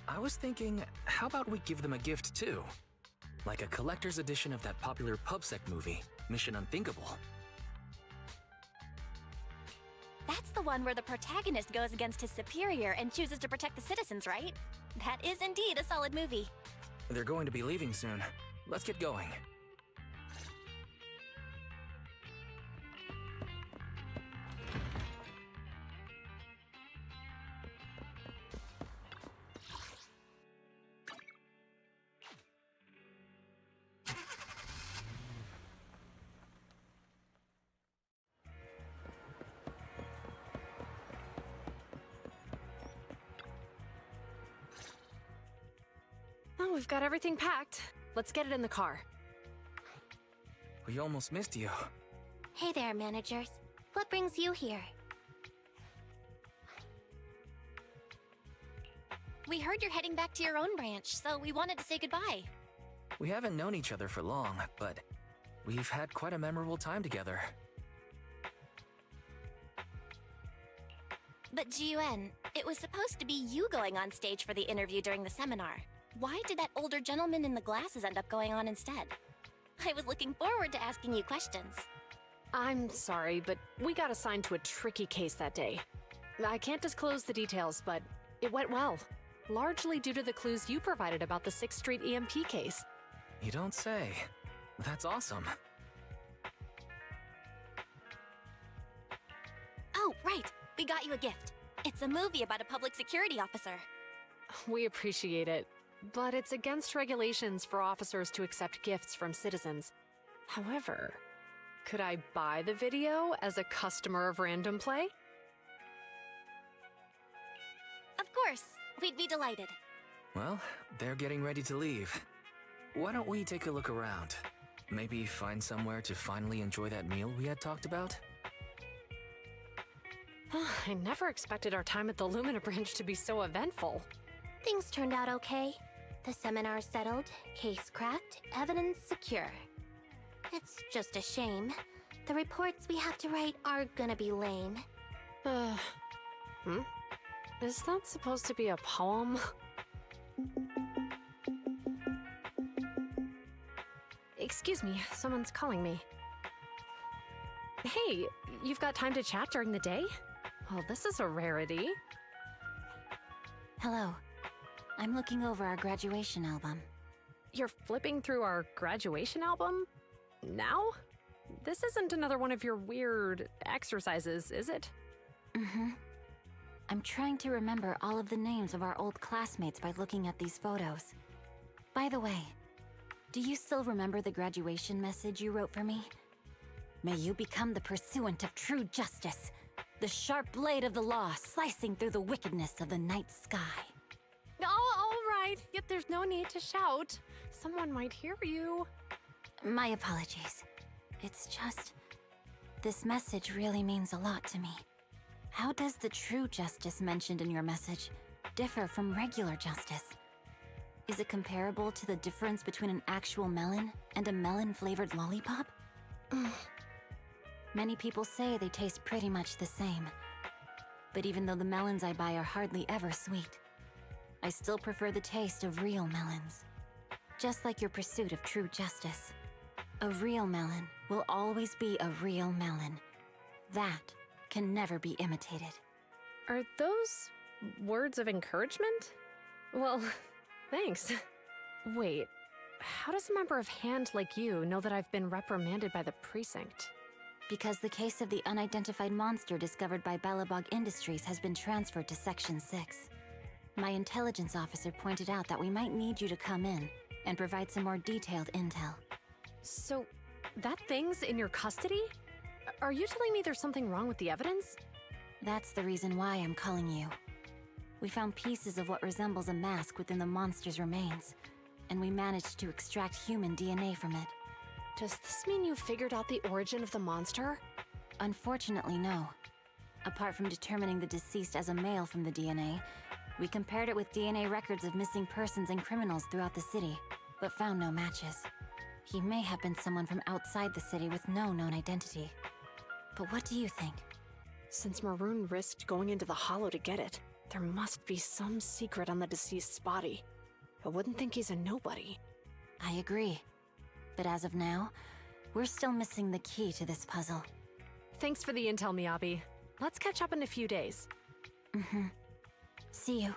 I was thinking, how about we give them a gift too? Like a collector's edition of that popular PubSec movie, Mission Unthinkable. That's the one where the protagonist goes against his superior and chooses to protect the citizens, right? That is indeed a solid movie. They're going to be leaving soon. Let's get going. Oh, we've got everything packed. Let's get it in the car. We almost missed you. Hey there, managers. What brings you here? We heard you're heading back to your own branch, so we wanted to say goodbye. We haven't known each other for long, but we've had quite a memorable time together. But Zhu Yuan, it was supposed to be you going on stage for the interview during the seminar. Why did that older gentleman in the glasses end up going on instead? I was looking forward to asking you questions. I'm sorry, but we got assigned to a tricky case that day. I can't disclose the details, but it went well. Largely due to the clues you provided about the 6th Street EMP case. You don't say. That's awesome. Oh, right. We got you a gift. It's a movie about a public security officer. We appreciate it, but it's against regulations for officers to accept gifts from citizens. However, could I buy the video as a customer of Random Play? Of course. We'd be delighted. Well, they're getting ready to leave. Why don't we take a look around? Maybe find somewhere to finally enjoy that meal we had talked about? I never expected our time at the Lumina branch to be so eventful. Things turned out okay. The seminar settled, case cracked, evidence secure. It's just a shame. The reports we have to write are gonna be lame. Is that supposed to be a poem? Excuse me, someone's calling me. Hey, you've got time to chat during the day? Well, this is a rarity. Hello. I'm looking over our graduation album. You're flipping through our graduation album? Now? This isn't another one of your weird exercises, is it? Mm-hmm. I'm trying to remember all of the names of our old classmates by looking at these photos. By the way, do you still remember the graduation message you wrote for me? May you become the pursuant of true justice, the sharp blade of the law slicing through the wickedness of the night sky. Oh, all right. Yet there's no need to shout. Someone might hear you. My apologies. It's just... this message really means a lot to me. How does the true justice mentioned in your message differ from regular justice? Is it comparable to the difference between an actual melon and a melon-flavored lollipop? Many people say they taste pretty much the same. But even though the melons I buy are hardly ever sweet, I still prefer the taste of real melons. Just like your pursuit of true justice. A real melon will always be a real melon. That can never be imitated. Are those words of encouragement? Well, thanks. Wait, how does a member of Hand like you know that I've been reprimanded by the precinct? Because the case of the unidentified monster discovered by Belobog Industries has been transferred to Section 6. My intelligence officer pointed out that we might need you to come in and provide some more detailed intel. So, that thing's in your custody? Are you telling me there's something wrong with the evidence? That's the reason why I'm calling you. We found pieces of what resembles a mask within the monster's remains, and we managed to extract human DNA from it. Does this mean you figured out the origin of the monster? Unfortunately, no. Apart from determining the deceased as a male from the DNA, we compared it with DNA records of missing persons and criminals throughout the city, but found no matches. He may have been someone from outside the city with no known identity. But what do you think? Since Maroon risked going into the Hollow to get it, there must be some secret on the deceased's body. I wouldn't think he's a nobody. I agree. But as of now, we're still missing the key to this puzzle. Thanks for the intel, Miyabi. Let's catch up in a few days. Mm-hmm. See you.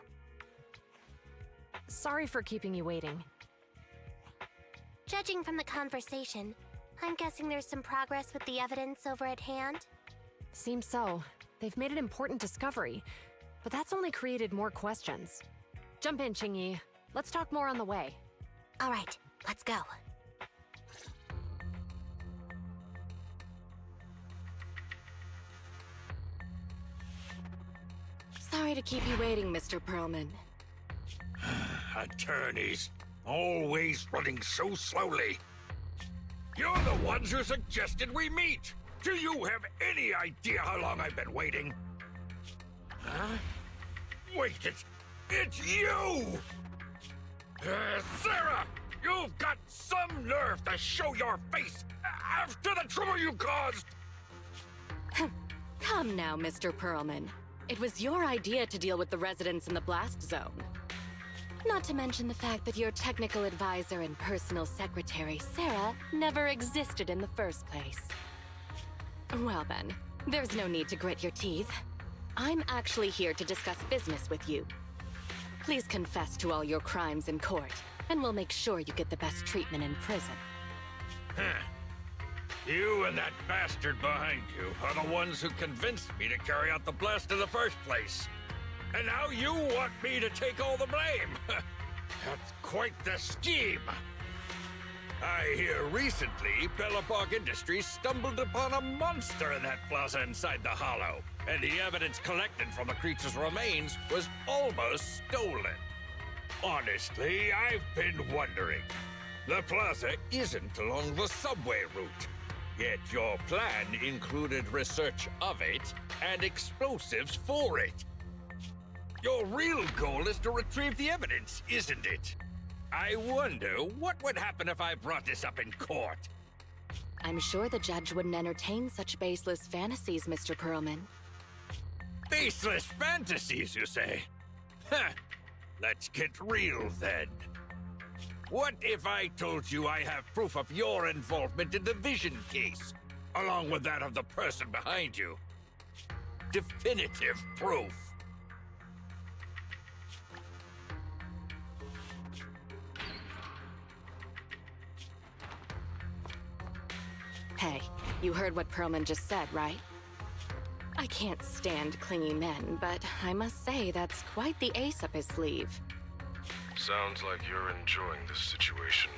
Sorry for keeping you waiting. Judging from the conversation, I'm guessing there's some progress with the evidence over at Hand? Seems so. They've made an important discovery, but that's only created more questions. Jump in, Qingyi. Let's talk more on the way. All right, let's go. Sorry to keep you waiting, Mr. Perlman. Attorneys, always running so slowly. You're the ones who suggested we meet. Do you have any idea how long I've been waiting? Huh? Wait, it's you! Sarah! You've got some nerve to show your face after the trouble you caused! Come now, Mr. Perlman. It was your idea to deal with the residents in the blast zone. Not to mention the fact that your technical advisor and personal secretary, Sarah, never existed in the first place. Well then, there's no need to grit your teeth. I'm actually here to discuss business with you. Please confess to all your crimes in court, and we'll make sure you get the best treatment in prison. You and that bastard behind you are the ones who convinced me to carry out the blast in the first place. And now you want me to take all the blame. That's quite the scheme. I hear recently Belobog Industries stumbled upon a monster in that plaza inside the Hollow, and the evidence collected from the creature's remains was almost stolen. Honestly, I've been wondering. The plaza isn't along the subway route. forget your plan included research of it and explosives for it. Your real goal is to retrieve the evidence, isn't it? I wonder what would happen if I brought this up in court. I'm sure the judge wouldn't entertain such baseless fantasies, Mr. Perlman. Baseless fantasies, you say? Huh. Let's get real then. What if I told you I have proof of your involvement in the Vision case, along with that of the person behind you? Definitive proof. Hey, you heard what Perlman just said, right? I can't stand clingy men, but I must say that's quite the ace up his sleeve. Sounds like you're enjoying this situation.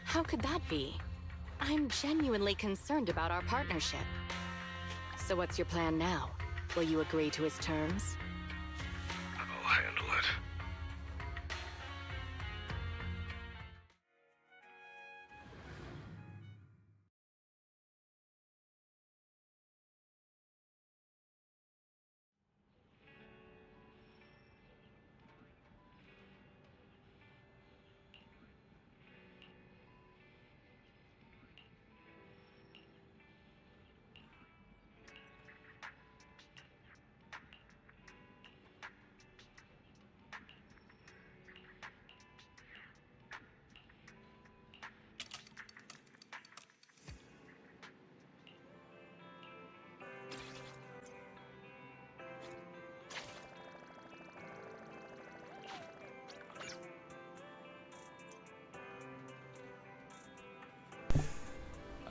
How could that be? I'm genuinely concerned about our partnership. So what's your plan now? Will you agree to his terms? I'll handle it.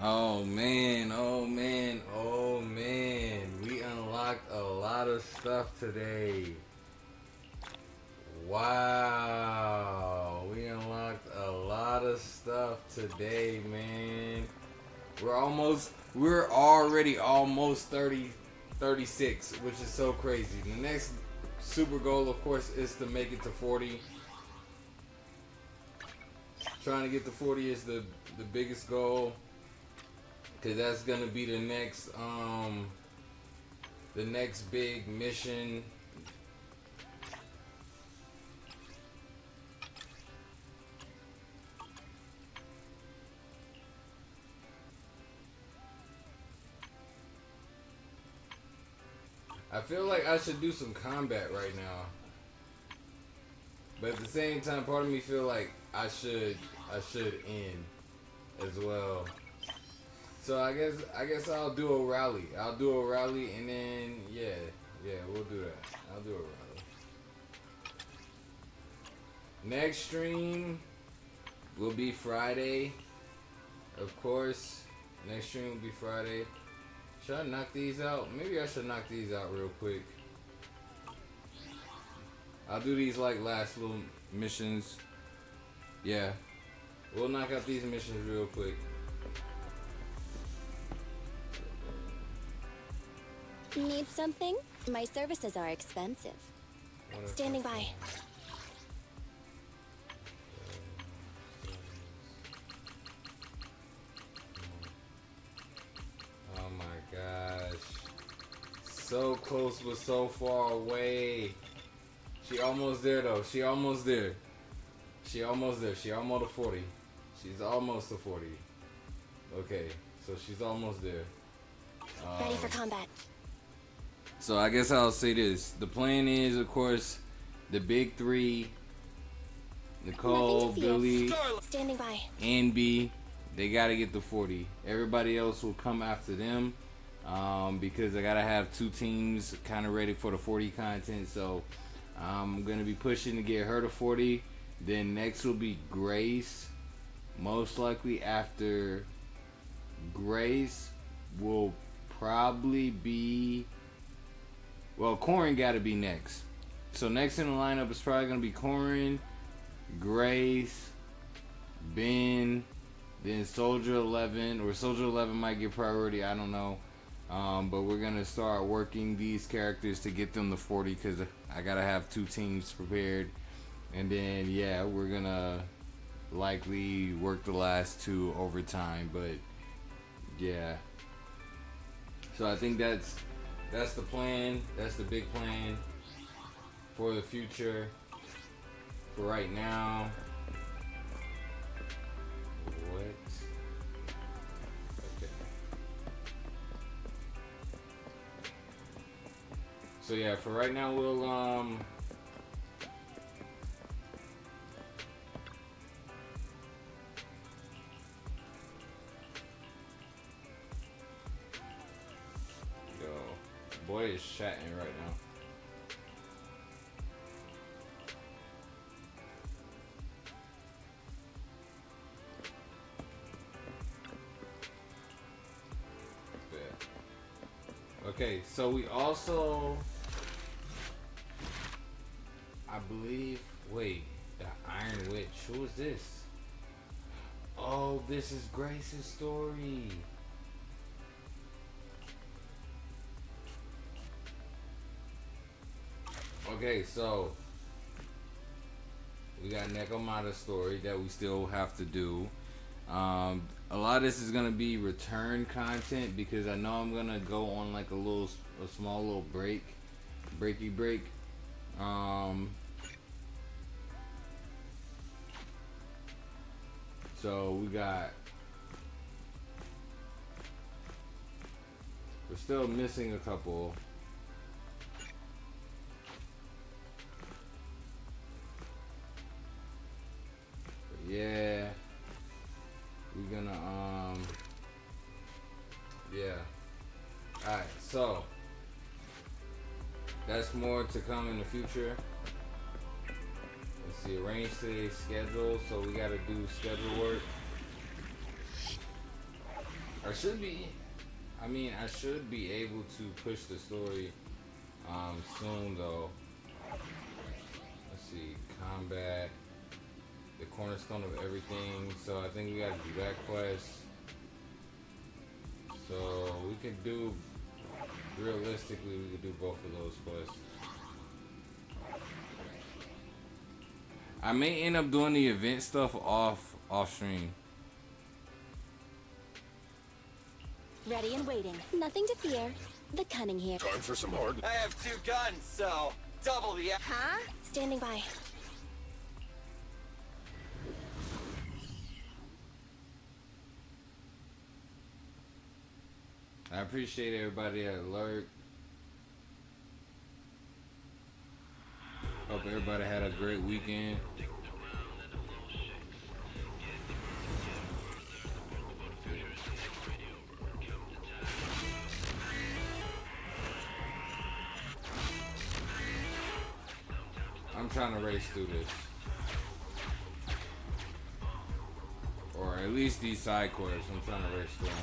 Oh man, oh man, oh man. We unlocked a lot of stuff today. Wow. We unlocked a lot of stuff today, man. We're already almost 36, which is so crazy. The next super goal, of course, is to make it to 40. Trying to get to 40 is the biggest goal. Cause that's gonna be the next big mission. I feel like I should do some combat right now, but at the same time, part of me feel like I should end as well. So I guess I'll do a rally. I'll do a rally and then yeah, we'll do that. I'll do a rally. Next stream will be Friday. Of course. Next stream will be Friday. Should I knock these out? Maybe I should knock these out real quick. I'll do these like last little missions. Yeah. We'll knock out these missions real quick. Need something? My services are expensive. Standing by. Oh my gosh. So close but so far away. She almost there though. She almost there. She almost there. She almost a 40. She's almost a 40. Okay, so she's almost there. Ready for combat. So I guess I'll say this. The plan is, of course, the big three, Nicole, Billy, standing by, and B, they gotta get to 40. Everybody else will come after them because I gotta have two teams kind of ready for the 40 content. So I'm gonna be pushing to get her to 40. Then next will be Grace. Most likely after Grace will probably be... Well, Corin got to be next. So next in the lineup is probably going to be Corin, Grace, Ben, then Soldier 11. Or Soldier 11 might get priority, I don't know. But we're going to start working these characters to get them to 40 because I got to have two teams prepared. And then, yeah, we're going to likely work the last 2 overtime, but yeah. So I think that's the plan. That's the big plan for the future. For right now. What? Okay. So yeah, for right now we'll boy is chatting right now. Okay, so we also, I believe, wait, the Iron Witch, who is this? Oh, this is Grace's story. Okay, so we got Nekomata's story that we still have to do. A lot of this is gonna be return content because I know I'm gonna go on like a small little break. So we're still missing a couple. But yeah. We're gonna, yeah. Alright, so that's more to come in the future. Let's see, arrange today's schedule, so we gotta do schedule work. I should be able to push the story soon though. Let's see, combat. The cornerstone of everything, so I think we gotta do that quest. So we could do, realistically, we could do both of those quests. I may end up doing the event stuff off stream. Ready and waiting. Nothing to fear. The cunning here. Time for some hard. I have 2 guns, so double the. Huh? Standing by. I appreciate everybody at Alert. Hope everybody had a great weekend. I'm trying to race through this. Or at least these side quests, I'm trying to race through them.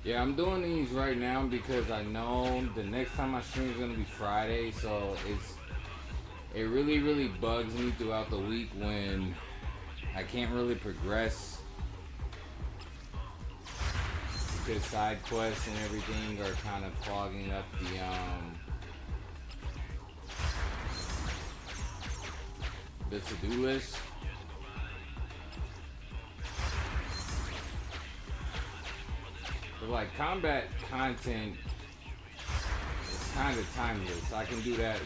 Yeah, I'm doing these right now because I know the next time I stream is gonna be Friday, so it really bugs me throughout the week when I can't really progress because side quests and everything are kind of clogging up the to-do list. But like combat content is kind of timeless. I can do that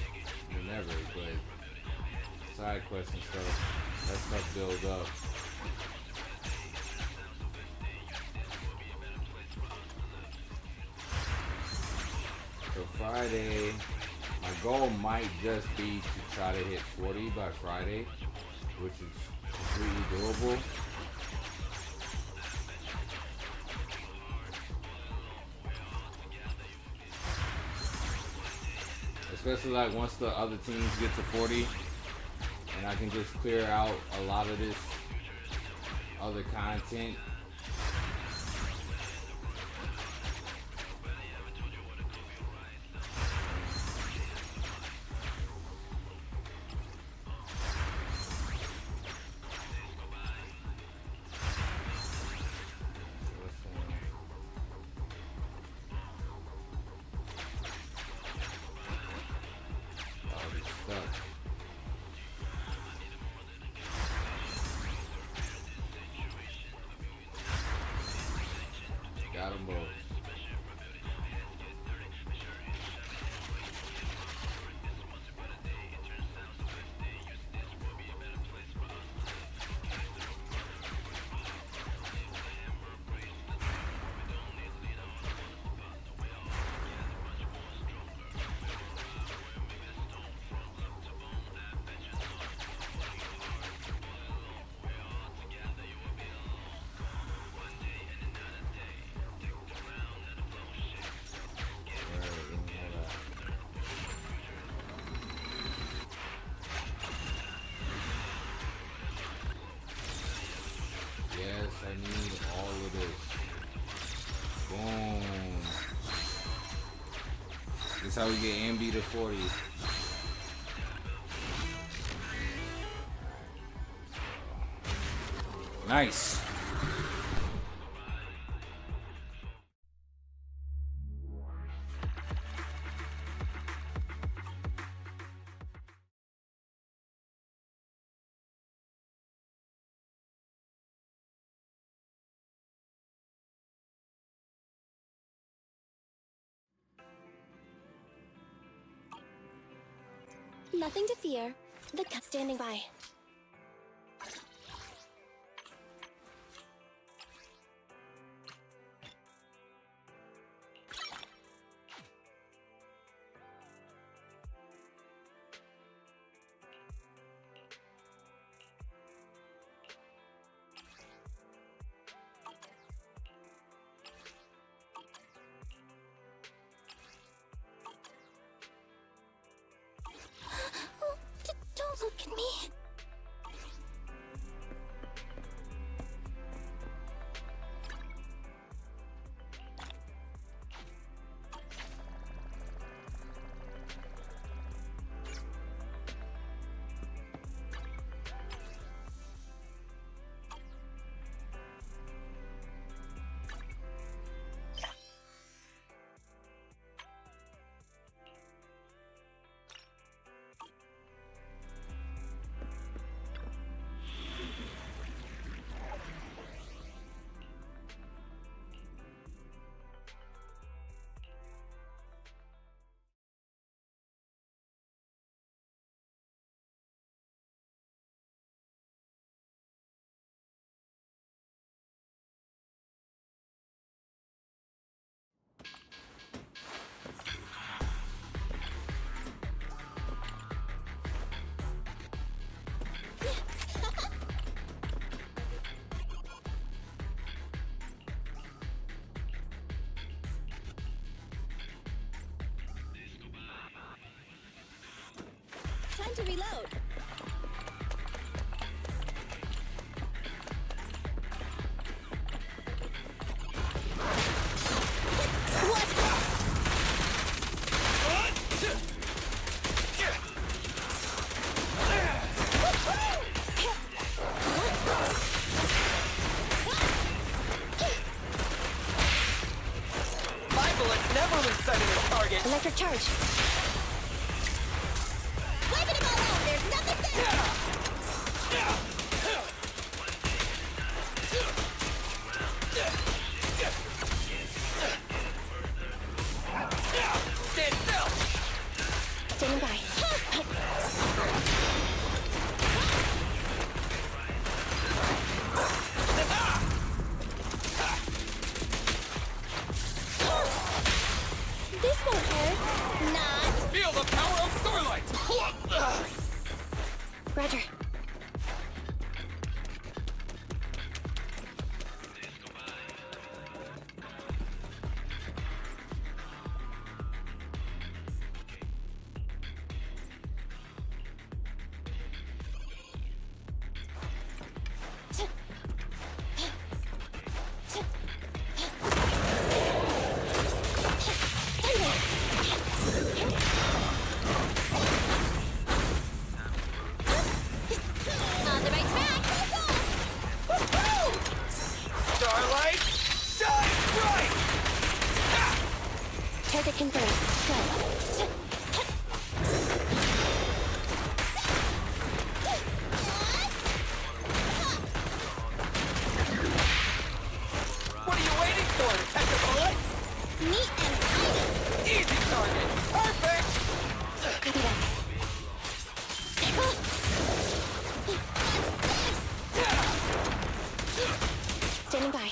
whenever, but side quests and stuff, that stuff builds up. So Friday, my goal might just be to try to hit 40 by Friday, which is completely doable. Especially like once the other teams get to 40 and I can just clear out a lot of this other content. Got them both. Yes, I need all of this. Boom. This is how we get Ambi to 40. Nice. Nothing to fear. The cut standing by. Don't look at me. Time to reload. Charge. Wiping them all out. There's nothing there. Stand still! Standing by. This won't hurt. Not. Feel the power of Starlight! Roger. On the right track. Starlight, shine bright! Target confirmed. Go. What are you waiting for? To catch a bullet? Neat and tidy. Easy target! Perfect! Copy that. Standing by.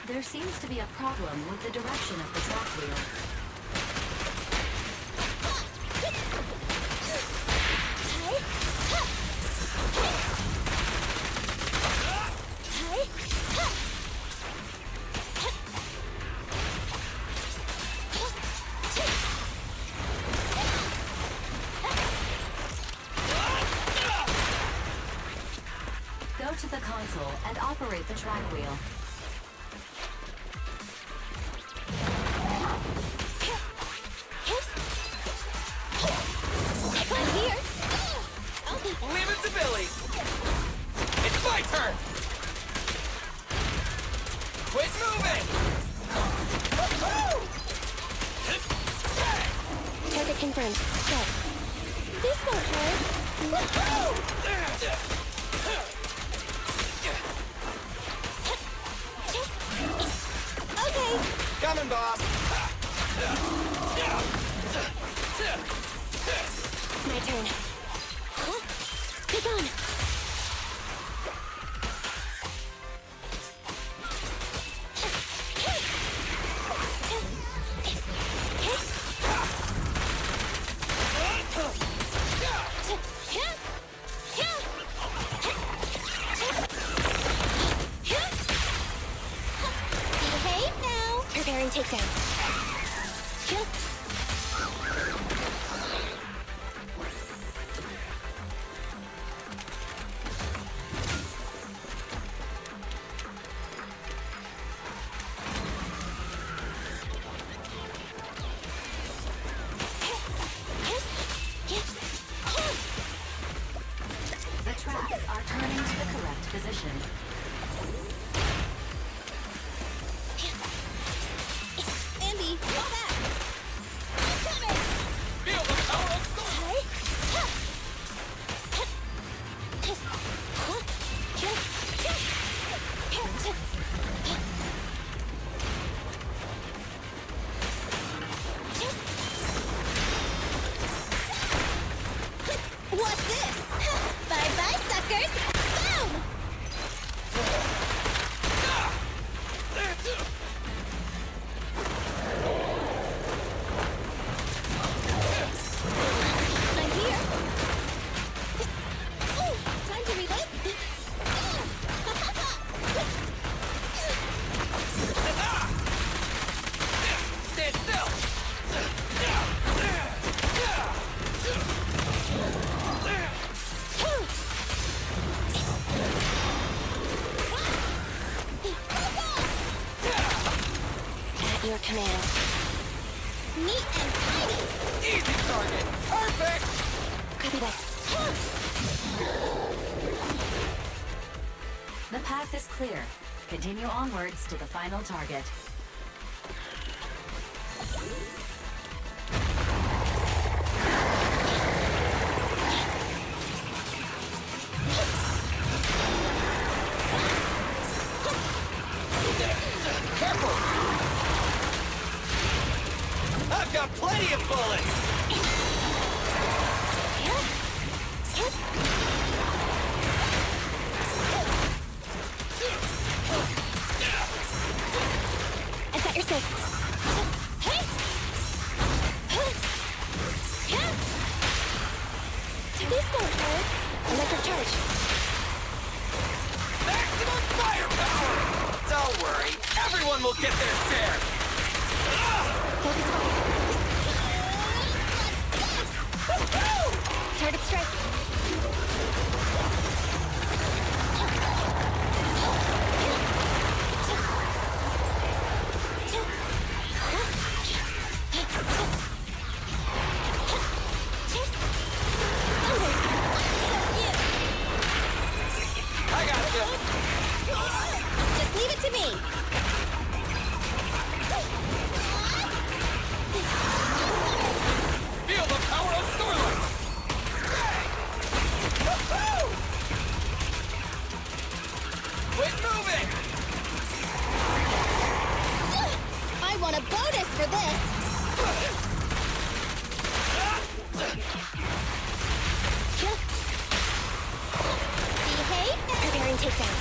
There seems to be a problem with the direction of the track wheel. Go to the console and operate the track wheel. Leave it to Billy! It's my turn! Quit moving! Target confirmed. Go. This won't hurt. Okay. Coming, boss! My turn. Be gone. Preparing takedown. Kill. The tracks are turning to the correct position. Andy, fall back! I'm coming! Feel the power of What's this? Bye-bye, suckers! Boom! I'm here! Ooh, time to reload! Stand still! At your command. Neat and tidy! Easy target! Perfect! Copy that. The path is clear. Continue onwards to the final target. Careful! I've got plenty of bullets! I've got your six. Hey! Today's going forward. Electric charge. Maximum firepower! Don't worry, everyone will get their share! Focus fire. Target strike. I got you! Just leave it to me. Feel the power of Starlight! Quit moving! I want a bonus for this. Behave. Preparing takedown.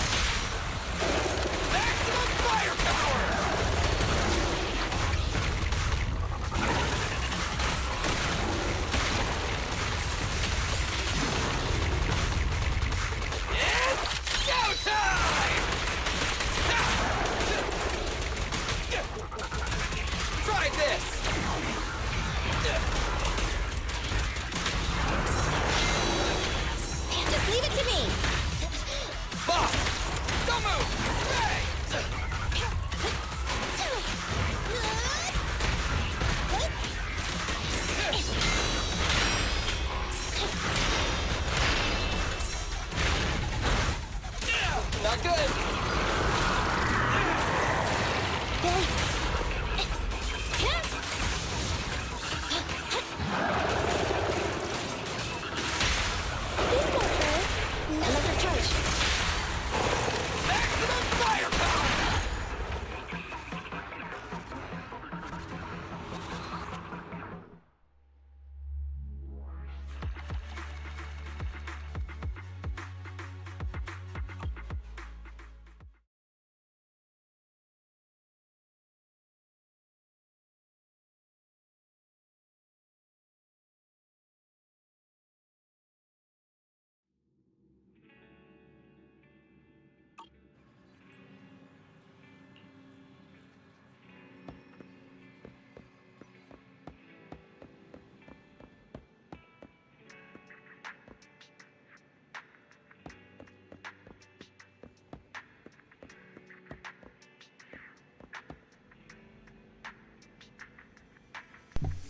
Maximum firepower! It's showtime! Try this! Just leave it to me. Boss! Don't move! Hey! Not good!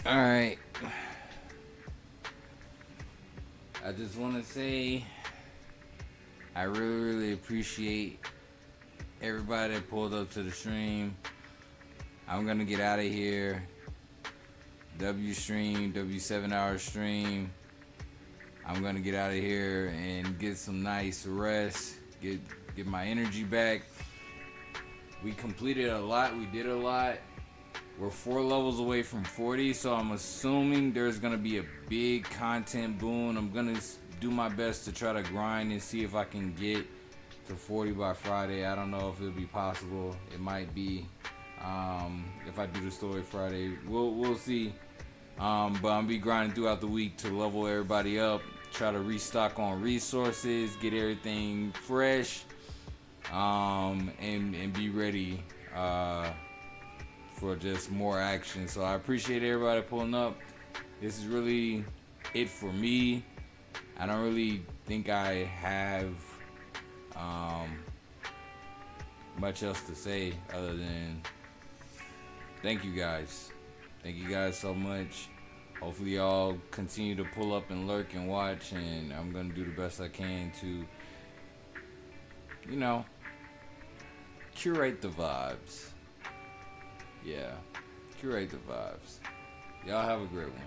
Alright. I just want to say I really appreciate everybody that pulled up to the stream. I'm going to get out of here. W 7-hour stream. I'm going to get out of here and get some nice rest. Get my energy back. We completed a lot. We did a lot. We're 4 levels away from 40, so I'm assuming there's gonna be a big content boom. I'm gonna do my best to try to grind and see if I can get to 40 by Friday. I don't know if it'll be possible. It might be. If I do the story Friday, we'll see. But I'm gonna be grinding throughout the week to level everybody up, try to restock on resources, get everything fresh, and be ready for just more action. So I appreciate everybody pulling up. This is really it for me. I don't really think I have much else to say other than thank you guys. Thank you guys so much. Hopefully y'all continue to pull up and lurk and watch, and I'm gonna do the best I can to, you know, curate the vibes. Yeah, curate the vibes. Y'all have a great one.